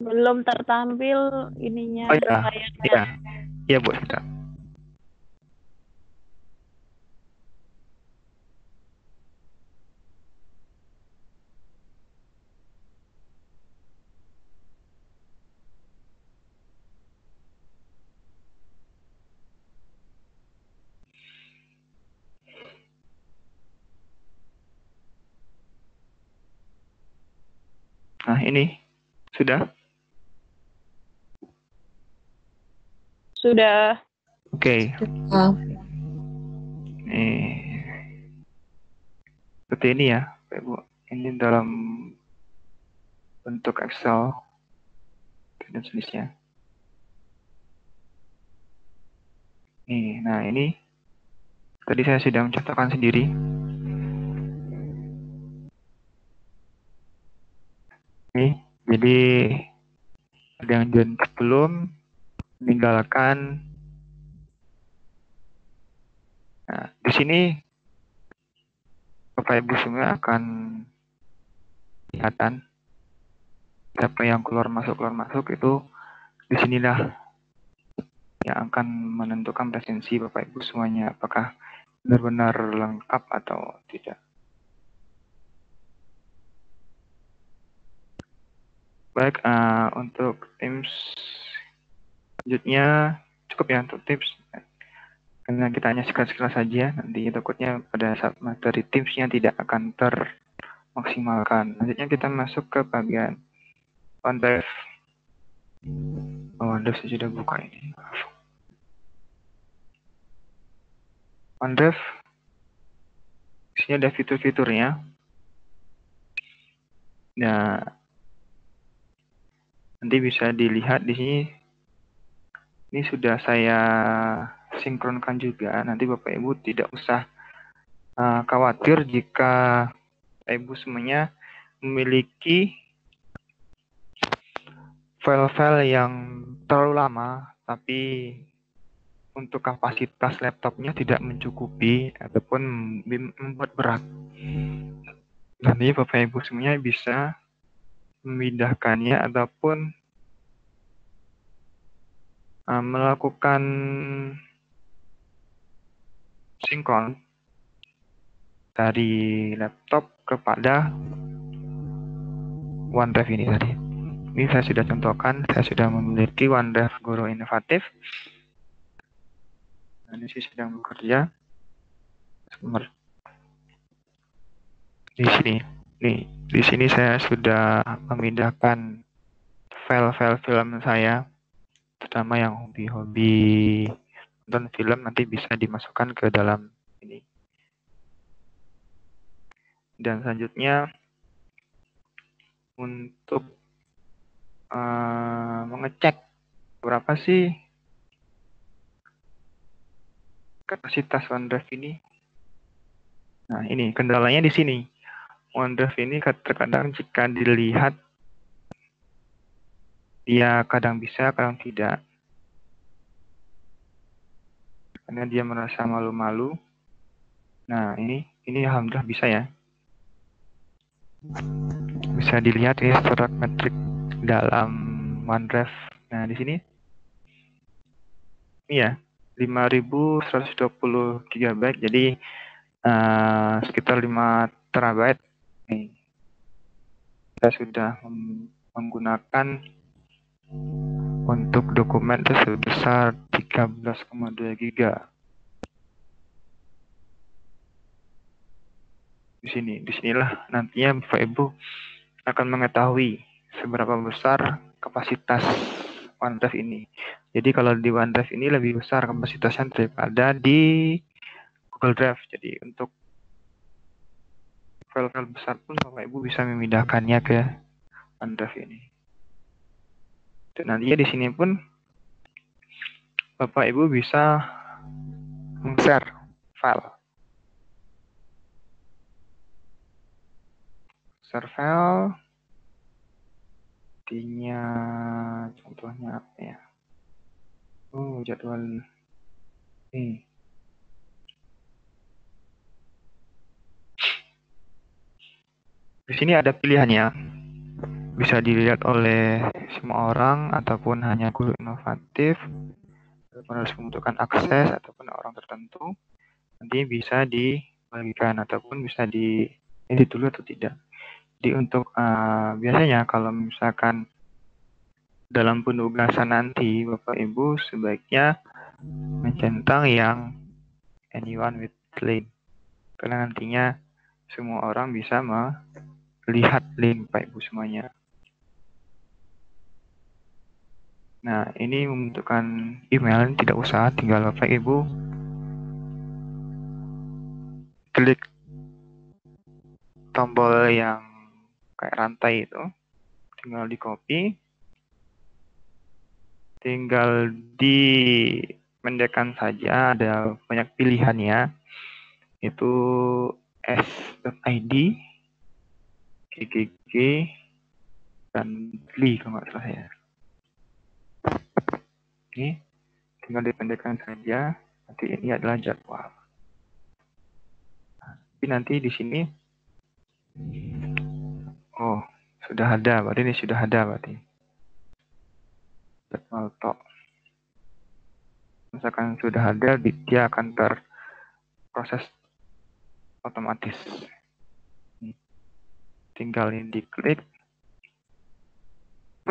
belum tertampil ininya Oh iya. rangkaiannya. Iya. Iya Bu, kita. Nah, ini sudah. Sudah. Oke. Nih. Seperti ini ya, Pak Ibu. Ini dalam bentuk Excel attendance list-nya. Nih, nah ini tadi saya sudah mencatatkan sendiri. Nih, jadi ada yang join sebelum meninggalkan. Nah, di sini Bapak Ibu semua akan kelihatan siapa yang keluar masuk itu disinilah yang akan menentukan presensi Bapak Ibu semuanya apakah benar-benar lengkap atau tidak. Baik, untuk Teams selanjutnya cukup ya untuk Teams. Karena kita hanya sekilas-sekilas saja, nanti takutnya pada saat materi Teams-nya tidak akan termaksimalkan. Selanjutnya kita masuk ke bagian OneDrive. OneDrive saya sudah buka ini. OneDrive, di sini ada fitur-fiturnya. Nah, nanti bisa dilihat di sini. Ini sudah saya sinkronkan juga. Nanti Bapak Ibu tidak usah khawatir jika Bapak Ibu semuanya memiliki file-file yang terlalu lama, tapi untuk kapasitas laptopnya tidak mencukupi ataupun membuat berat. Nanti Bapak Ibu semuanya bisa memindahkannya ataupun melakukan sinkron dari laptop kepada OneDrive ini tadi. Ini saya sudah contohkan, saya sudah memiliki OneDrive Guru Inovatif. Ini sih sedang bekerja. Di sini, nih, di sini saya sudah memindahkan file-file film saya, terutama yang hobi-hobi nonton film nanti bisa dimasukkan ke dalam ini. Dan selanjutnya untuk mengecek berapa sih kapasitas OneDrive ini. Nah, ini kendalanya di sini. OneDrive ini terkadang jika dilihat dia kadang bisa, kadang tidak. Karena dia merasa malu-malu. Nah, ini alhamdulillah bisa ya. Bisa dilihat ya surat metrik dalam OneDrive. Nah, di sini ini ya 5120 GB, jadi sekitar 5 terabyte. Nih, kita sudah menggunakan untuk dokumen itu sebesar 13,2 GB. Disinilah nantinya Bapak Ibu akan mengetahui seberapa besar kapasitas OneDrive ini. Jadi kalau di OneDrive ini lebih besar kapasitasnya daripada di Google Drive. Jadi untuk file-file besar pun Bapak Ibu bisa memindahkannya ke OneDrive ini. Dan nantinya di sini pun Bapak Ibu bisa share file. Share file artinya contohnya apa ya? Oh, jadwal ini. Di sini ada pilihannya. Bisa dilihat oleh semua orang ataupun hanya guru inovatif, ataupun harus membutuhkan akses ataupun orang tertentu. Nanti bisa dibagikan ataupun bisa edit dulu atau tidak. Jadi untuk biasanya kalau misalkan dalam penugasan nanti Bapak Ibu sebaiknya mencentang yang anyone with link, karena nantinya semua orang bisa melihat link Bapak Ibu semuanya. Nah, ini membutuhkan email, tidak usah, tinggal Bapak Ibu klik tombol yang kayak rantai itu, tinggal di copy, tinggal dipendekkan saja, ada banyak pilihannya, itu s.id, ggg, dan li kalau nggak salah ya. Ini tinggal dipendekkan saja, nanti ini adalah jadwal. Tapi nanti di sini, oh sudah ada, berarti ini sudah ada berarti. Jadwal tok. Misalkan sudah ada, dia akan terproses otomatis. Tinggal ini diklik,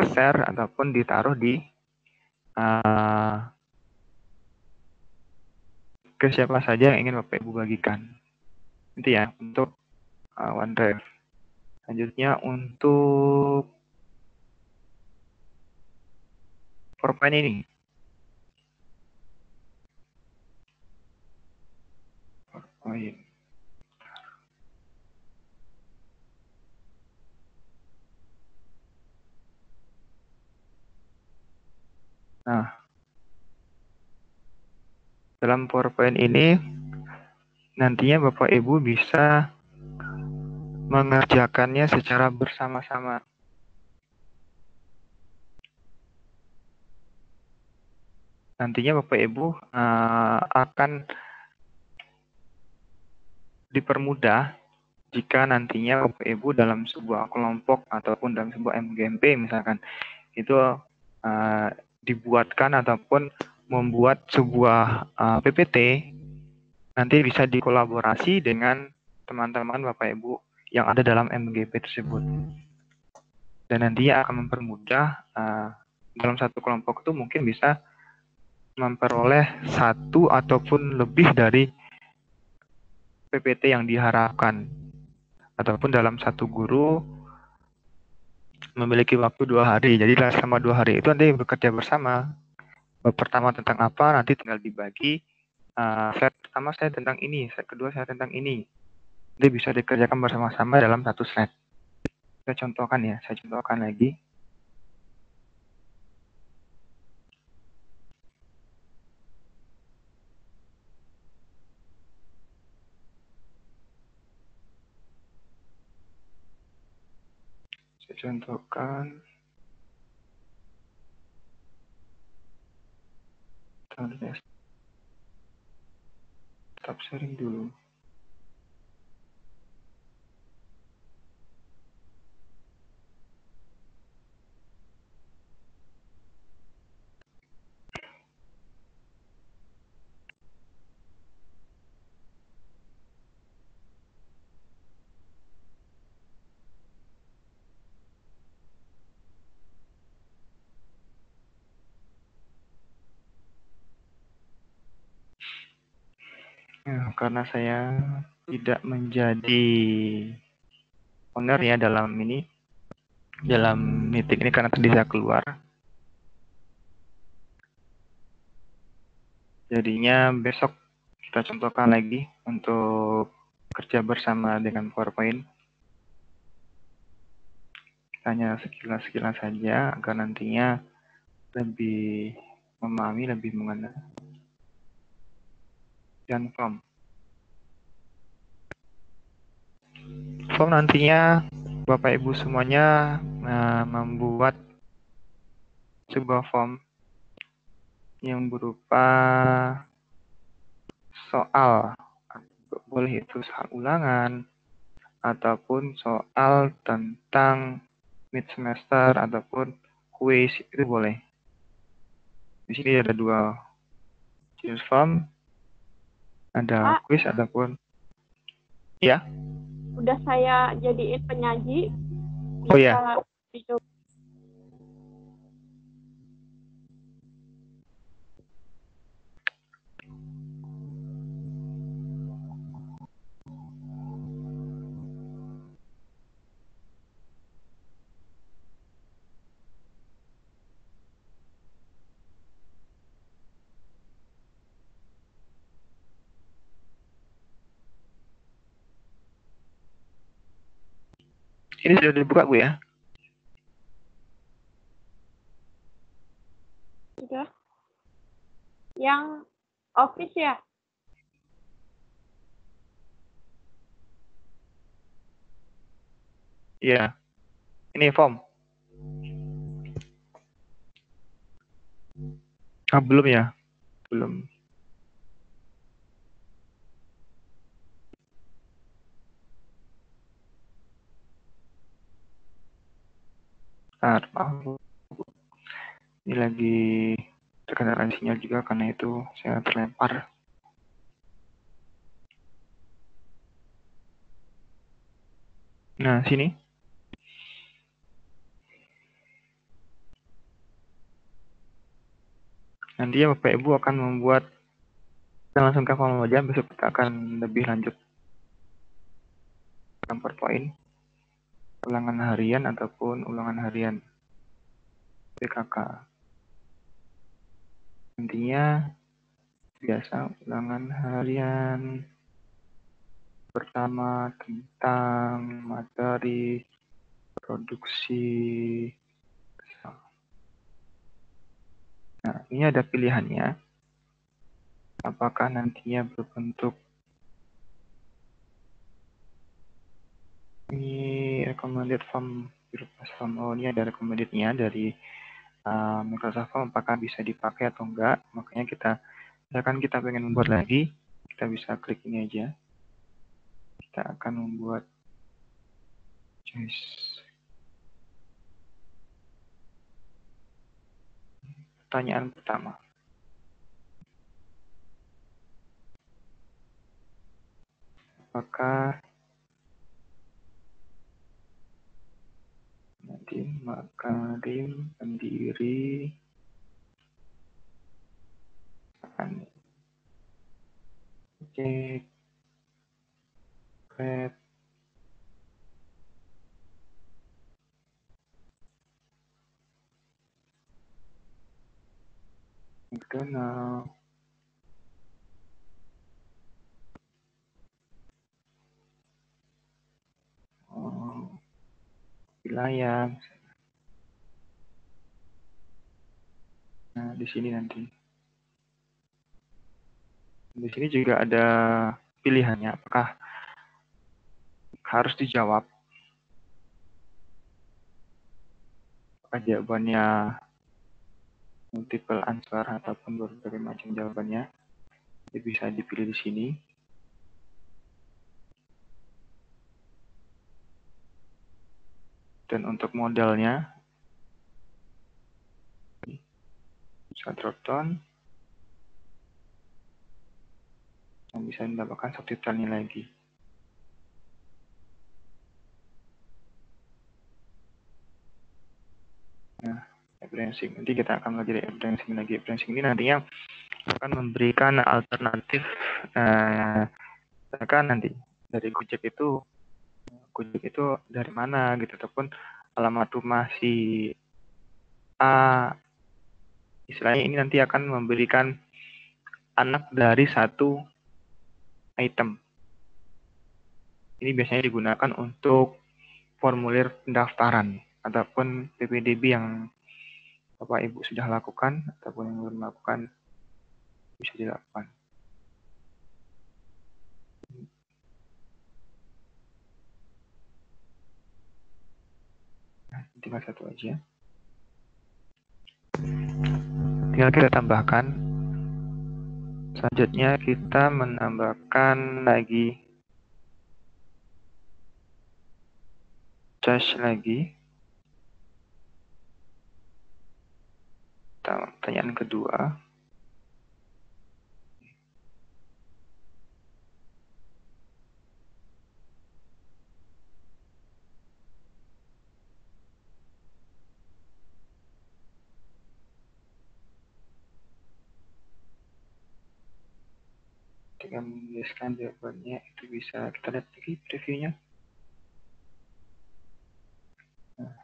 share ataupun ditaruh di ke siapa saja yang ingin Bapak Ibu bagikan. Itu ya untuk OneDrive. Selanjutnya untuk PowerPoint ini. PowerPoint. Nah, dalam PowerPoint ini nantinya Bapak Ibu bisa mengerjakannya secara bersama-sama. Nantinya Bapak Ibu akan dipermudah jika nantinya Bapak Ibu dalam sebuah kelompok ataupun dalam sebuah MGMP misalkan itu dibuatkan ataupun membuat sebuah PPT, nanti bisa dikolaborasi dengan teman-teman Bapak Ibu yang ada dalam MGP tersebut. Dan nantinya akan mempermudah dalam satu kelompok itu mungkin bisa memperoleh satu ataupun lebih dari PPT yang diharapkan. Ataupun dalam satu guru memiliki waktu 2 hari. Jadi selama 2 hari itu nanti bekerja bersama. Bab pertama tentang apa, nanti tinggal dibagi. Slide pertama saya tentang ini, slide kedua saya tentang ini. Jadi bisa dikerjakan bersama-sama dalam satu slide. Saya contohkan lagi. Saya contohkan. Stop sharing dulu. Ya, karena saya tidak menjadi owner ya dalam meeting ini karena tadi saya keluar. Jadinya besok kita contohkan lagi untuk kerja bersama dengan PowerPoint. Hanya sekilas-sekilas saja agar nantinya lebih memahami, lebih mengenal. Dan form nantinya Bapak Ibu semuanya membuat sebuah form yang berupa soal, boleh itu soal ulangan ataupun soal tentang mid semester ataupun kuis, itu boleh. Di sini ada 2 jenis form, ada kuis ataupun ya. Udah saya jadiin penyaji. Oh ya. Dicoba. Ini sudah dibuka Bu ya? Sudah. Yang office ya? Iya. Ini form. Belum ya? Belum. Maaf. Ini lagi terkendala sinyal juga karena itu saya terlempar. Nah, sini. Nanti ya Bapak Ibu akan membuat, kita langsung ke form aja, besok kita akan lebih lanjut dalam PowerPoint, ulangan harian ataupun ulangan harian PKK. Nantinya biasa ulangan harian pertama tentang materi produksi. Nah, ini ada pilihannya. Apakah nantinya berbentuk ini recommended form, oh ini ada recommended-nya dari Microsoft Form, apakah bisa dipakai atau enggak. Makanya misalkan kita pengen membuat lagi, kita bisa klik ini aja. Kita akan membuat choice. Pertanyaan pertama. Apakah Nadiem Makarim pendiri cek red McDonald wilayah. Nah, di sini nanti. Di sini juga ada pilihannya, apakah harus dijawab. Apakah jawabannya multiple answer ataupun berbagai macam jawabannya. Jadi bisa dipilih di sini. Dan untuk modelnya, bisa drop down. Dan bisa mendapatkan subtitlenya lagi. Nah, referencing. Nanti kita akan belajar referencing lagi. Referencing ini nantinya akan memberikan alternatif misalkan nanti dari Gojek itu dari mana gitu, ataupun alamat rumah si A, istilahnya ini nanti akan memberikan anak dari satu item. Ini biasanya digunakan untuk formulir pendaftaran ataupun PPDB yang Bapak Ibu sudah lakukan ataupun yang belum lakukan bisa dilakukan. Nah, tinggal satu aja. Tinggal kita tambahkan. Selanjutnya kita menambahkan lagi charge lagi. Pertanyaan kedua. Ketika menuliskan jawabannya itu bisa kita lihat lagi previewnya. Nah,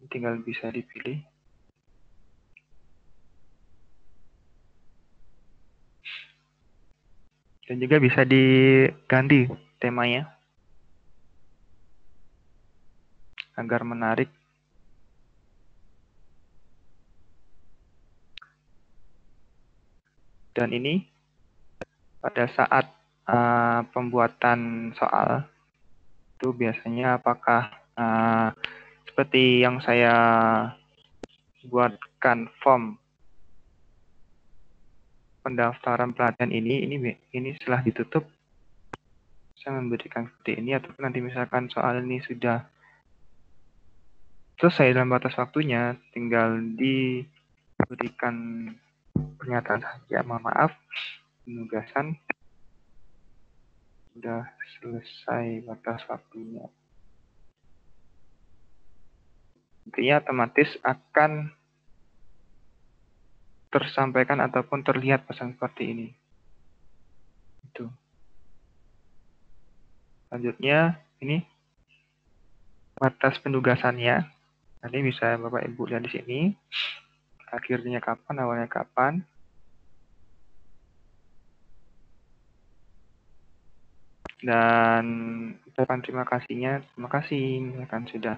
tinggal bisa dipilih. Dan juga bisa diganti temanya agar menarik. Dan ini pada saat pembuatan soal itu biasanya apakah seperti yang saya buatkan form pendaftaran pelatihan ini setelah ditutup saya memberikan seperti ini, atau nanti misalkan soal ini sudah selesai dalam batas waktunya, tinggal diberikan pernyataan saja, mohon maaf, penugasan sudah selesai batas waktunya. Intinya otomatis akan tersampaikan ataupun terlihat pesan seperti ini. Itu. Selanjutnya, ini batas penugasannya. Nanti bisa Bapak Ibu lihat di sini. Akhirnya kapan, awalnya kapan. Dan ucapan terima kasihnya, terima kasih misalkan sudah.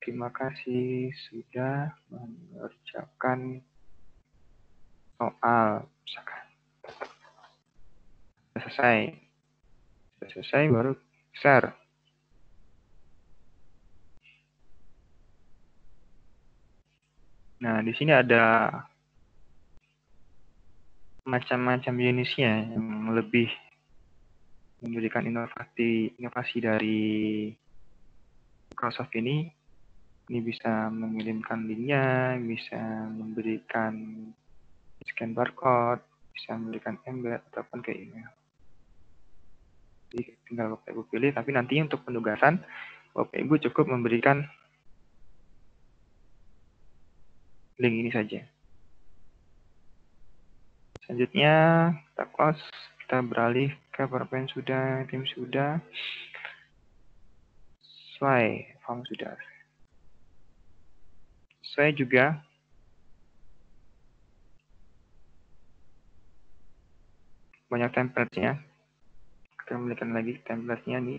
Terima kasih sudah mengerjakan soal, misalkan. Sudah selesai baru share. Nah, di sini ada macam-macam jenisnya yang lebih memberikan inovasi dari Microsoft ini. Ini bisa mengirimkan linknya, bisa memberikan scan barcode, bisa memberikan embed ataupun ke email. Jadi tinggal Bapak Ibu pilih, tapi nanti untuk penugasan Bapak Ibu cukup memberikan link ini saja. Selanjutnya kita close, kita beralih ke PowerPoint sudah, tim sudah, slide, form sudah. Saya juga banyak template-nya. Kita memberikan lagi template-nya nih.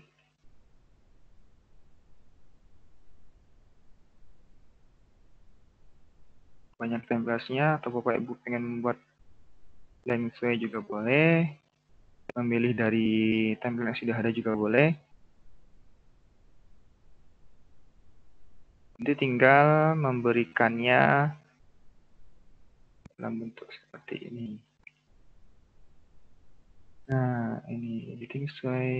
Banyak template-nya, atau Bapak Ibu pengen membuat dan sesuai juga boleh. Memilih dari template yang sudah ada juga boleh. Nanti tinggal memberikannya dalam bentuk seperti ini. Nah, ini editing sesuai.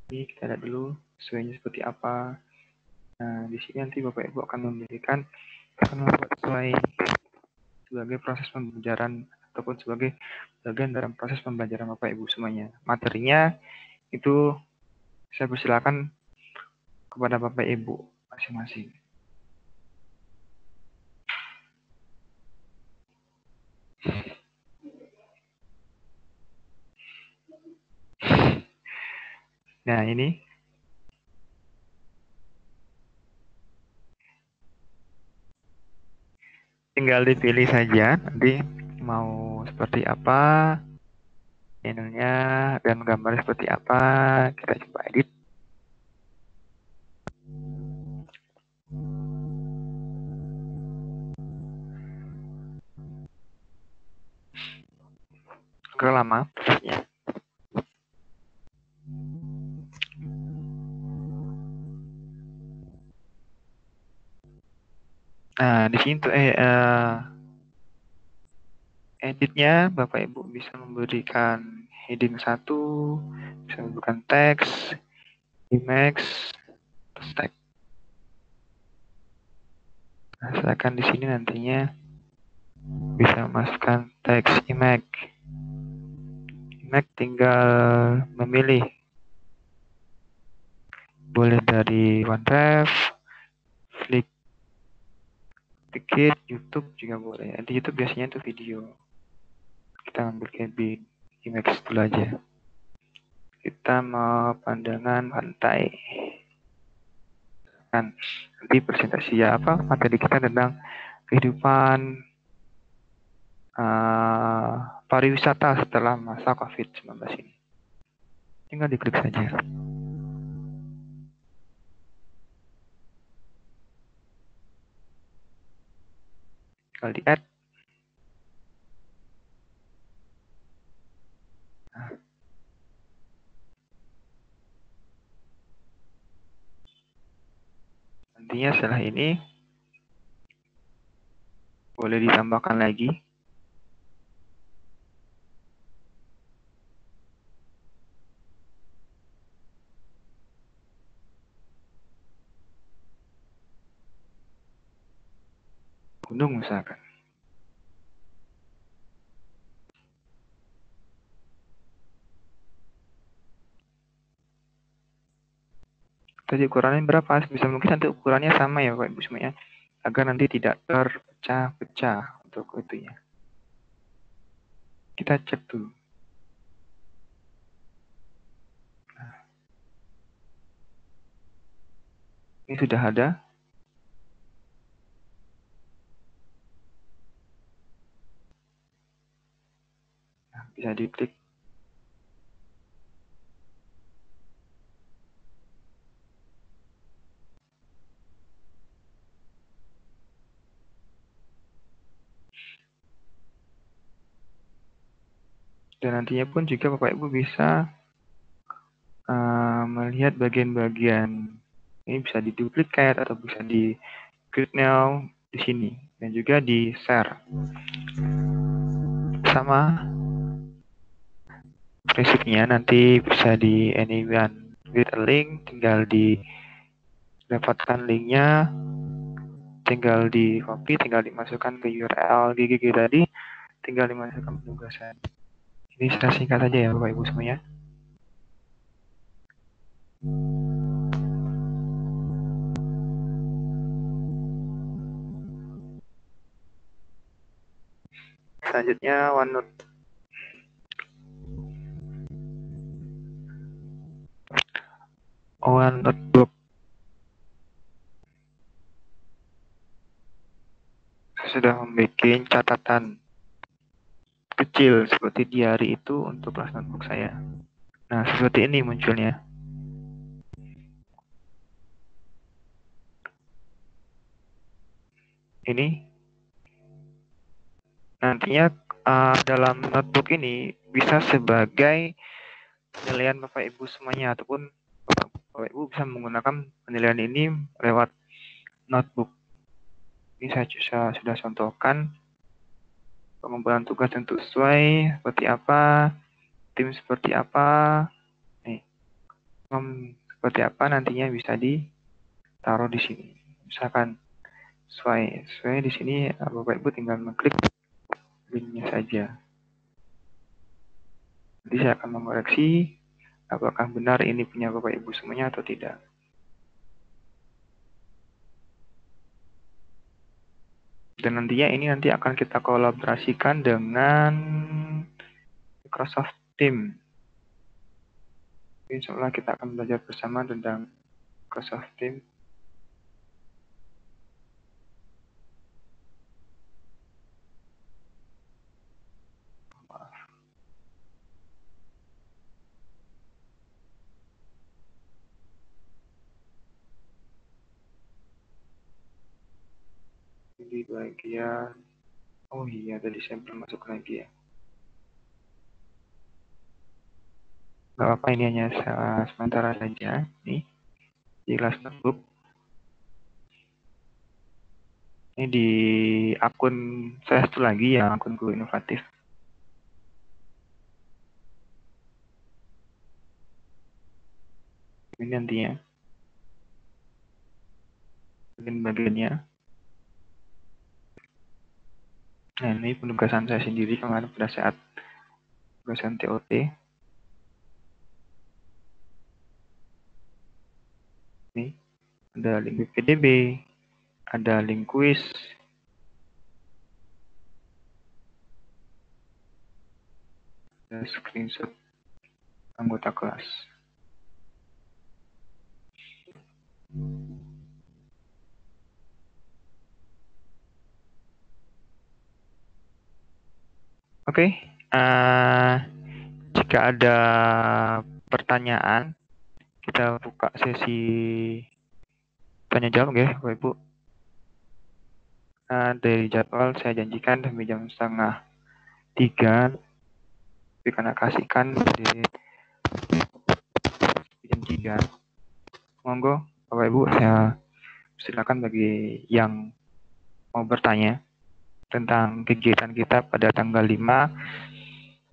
Ini kita lihat dulu sesuainya seperti apa. Nah, di sini nanti Bapak Ibu akan membuat sesuai sebagai proses pembelajaran ataupun sebagai bagian dalam proses pembelajaran Bapak Ibu semuanya. Materinya itu saya persilakan kepada Bapak Ibu masing-masing. Nah, ini tinggal dipilih saja nanti mau seperti apa channelnya dan gambar seperti apa. Kita coba edit. Agak lama prosesnya. Nah, di sini tuh editnya Bapak Ibu bisa memberikan heading 1, bisa memberikan teks, image, tag. Nah, silakan di sini nantinya bisa memasukkan teks image. Image tinggal memilih. Boleh dari OneDrive, Flickr, YouTube juga boleh. Di YouTube biasanya itu video. Kita ambil cabin image dulu aja. Kita mau pandangan pantai. Kan nanti presentasi apa materi kita tentang kehidupan pariwisata setelah masa COVID-19 ini. Tinggal diklik saja. Tinggal di add. Nantinya setelah ini boleh ditambahkan lagi. Gunung misalkan. Tadi ukurannya berapa? Bisa mungkin nanti ukurannya sama ya Bapak Ibu semuanya. Agar nanti tidak terpecah-pecah untuk itunya. Kita cek dulu. Nah, ini sudah ada. Nah, bisa diklik. Dan nantinya pun juga Bapak Ibu bisa melihat bagian-bagian ini bisa diduplikat atau bisa di create now di sini dan juga di share. Sama prinsipnya nanti bisa di anyone with a link, tinggal didapatkan linknya, tinggal di copy, tinggal dimasukkan ke URL GGG tadi, tinggal dimasukkan penugasan. Ini secara singkat saja ya Bapak Ibu semuanya. Selanjutnya OneNote. OneNotebook. Saya sudah membuat catatan kecil seperti diary itu untuk kelas notebook saya. Nah, seperti ini munculnya. Ini nantinya dalam notebook ini bisa sebagai penilaian Bapak Ibu semuanya ataupun Bapak Ibu bisa menggunakan penilaian ini lewat notebook. Ini saya sudah contohkan Pengumpulan tugas tentu sesuai seperti apa, tim seperti apa, nih, seperti apa nantinya bisa ditaruh di sini. Misalkan sesuai di sini, Bapak Ibu tinggal mengklik linknya saja. Nanti saya akan mengoreksi apakah benar ini punya Bapak Ibu semuanya atau tidak. Dan nantinya ini nanti akan kita kolaborasikan dengan Microsoft Teams. Insya Allah kita akan belajar bersama tentang Microsoft Teams. Di bagian, oh iya tadi saya belum masuk lagi ya. Gak apa-apa, ini hanya sementara saja. Nih, di kelas notebook. Ini di akun saya satu lagi ya, akun Guru Inovatif. Ini nantinya. Bagian-bagiannya. Nah, ini penugasan saya sendiri kemarin pada saat penugasan TOT. Ini ada link BPDB, ada link kuis, ada screenshot anggota kelas. Oke, jika ada pertanyaan, kita buka sesi tanya jawab ya, Bapak Ibu. Dari jadwal saya janjikan sampai jam 2:30, tapi karena kasihkan di jam 3. Monggo, Bapak Ibu, saya silakan bagi yang mau bertanya tentang kegiatan kita pada tanggal 5,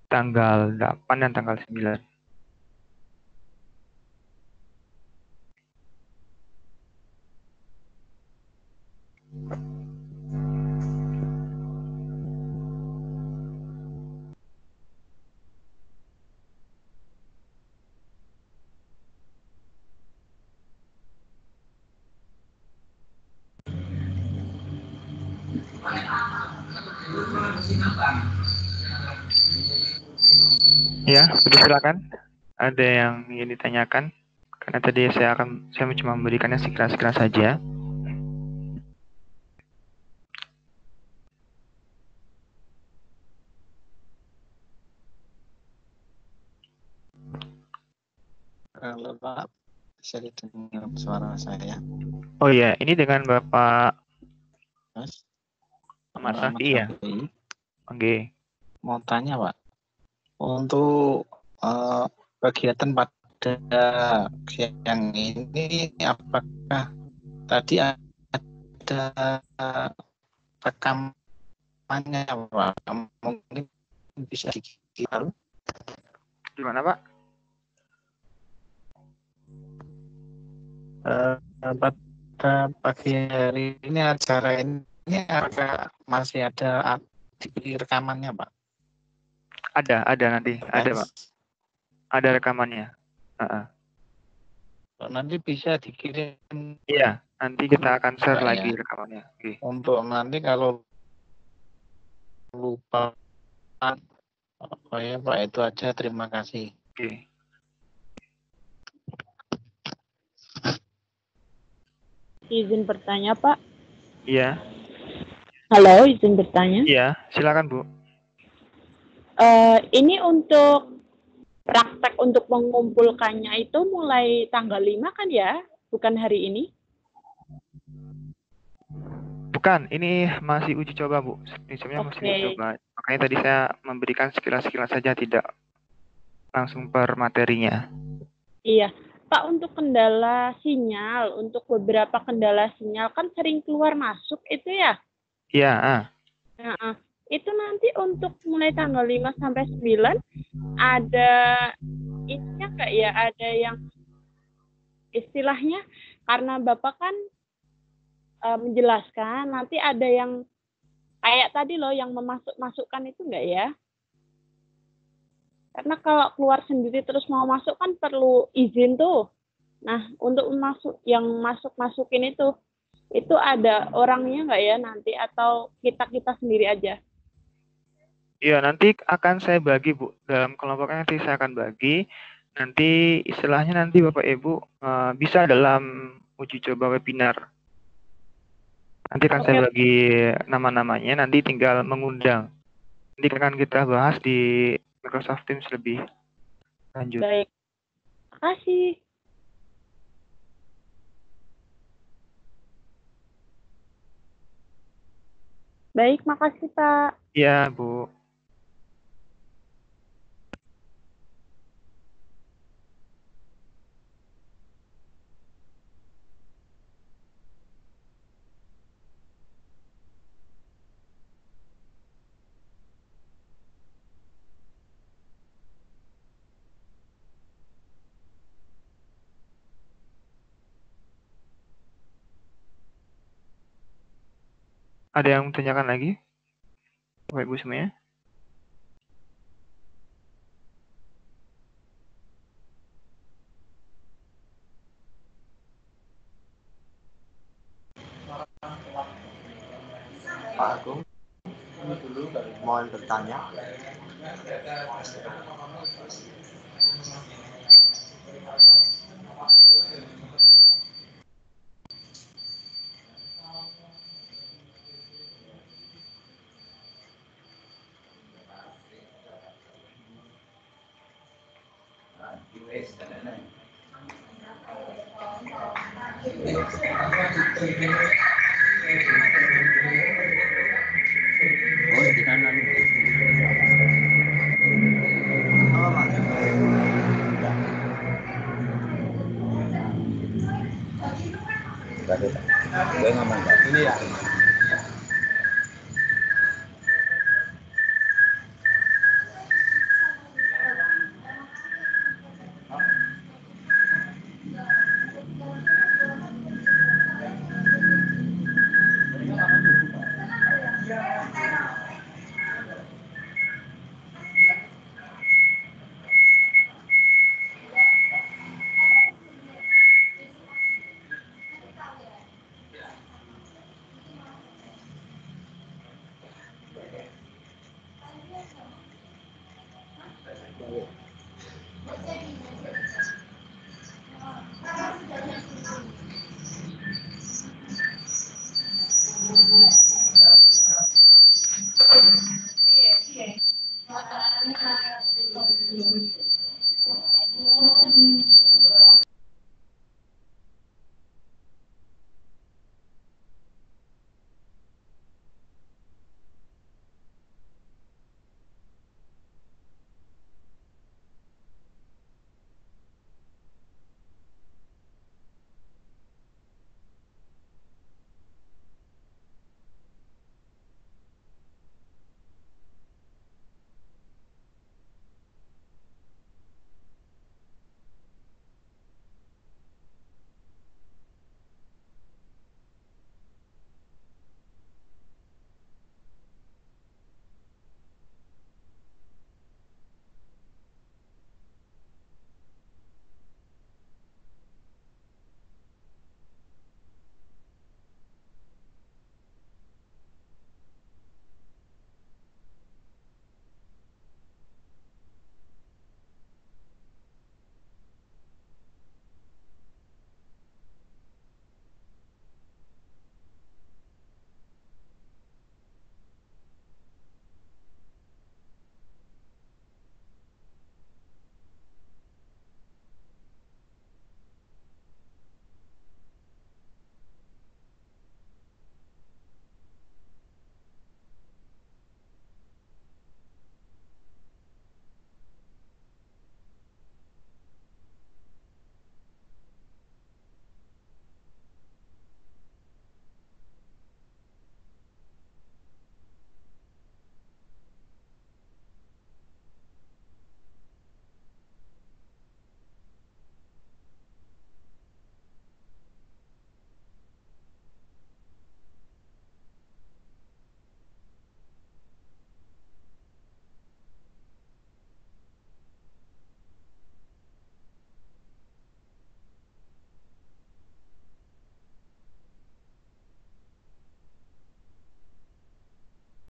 tanggal 8, dan tanggal 9. Ya, silakan. Ada yang ingin ditanyakan? Karena tadi saya cuma memberikannya sekilas-sekilas saja. Kalau Pak bisa didengar suara saya. Oh iya, ini dengan Bapak Mas, Ahmad Rafi ya? Oke. Mau tanya Pak, untuk kegiatan pada siang ini apakah tadi ada rekamannya Pak? Mungkin bisa dikirim. Gimana Pak? Pada pagi hari ini acara ini apakah masih ada di rekamannya Pak? Ada nanti, ada Pak. Ada rekamannya. Nanti bisa dikirim. Iya, nanti kita akan share Pak, lagi ya. rekamannya. Oke. Untuk nanti kalau lupa, oh ya Pak, itu aja. Terima kasih. Oke. Izin bertanya, Pak. Iya. Halo, izin bertanya. Iya, silakan Bu. Ini untuk praktek untuk mengumpulkannya itu mulai tanggal 5 kan ya? Bukan hari ini? Bukan, ini masih uji coba Bu. Sistemnya masih uji coba. Makanya tadi saya memberikan sekilas-sekilas saja, tidak langsung per materinya. Iya. Pak, untuk kendala sinyal, untuk beberapa kendala sinyal kan sering keluar masuk itu ya? Iya. itu nanti untuk mulai tanggal 5 sampai 9 ada ininya nggak ya, ada yang istilahnya karena Bapak kan menjelaskan, nanti ada yang kayak tadi loh yang memasuk-masukkan itu enggak ya? Karena kalau keluar sendiri terus mau masuk kan perlu izin tuh. Nah, untuk yang masuk-masukin itu ada orangnya enggak ya nanti atau kita sendiri aja? Iya, nanti akan saya bagi, Bu. Dalam kelompoknya nanti saya akan bagi. Nanti istilahnya nanti Bapak Ibu bisa dalam uji coba webinar. Nanti akan saya bagi nama-namanya, nanti tinggal mengundang. Nanti akan kita bahas di Microsoft Teams lebih lanjut. Baik. Terima kasih. Baik, makasih Pak. Iya, Bu. Ada yang tanyakan lagi? Bapak Ibu semuanya? Pak Agung, ini dulu mohon bertanya. Ini ya.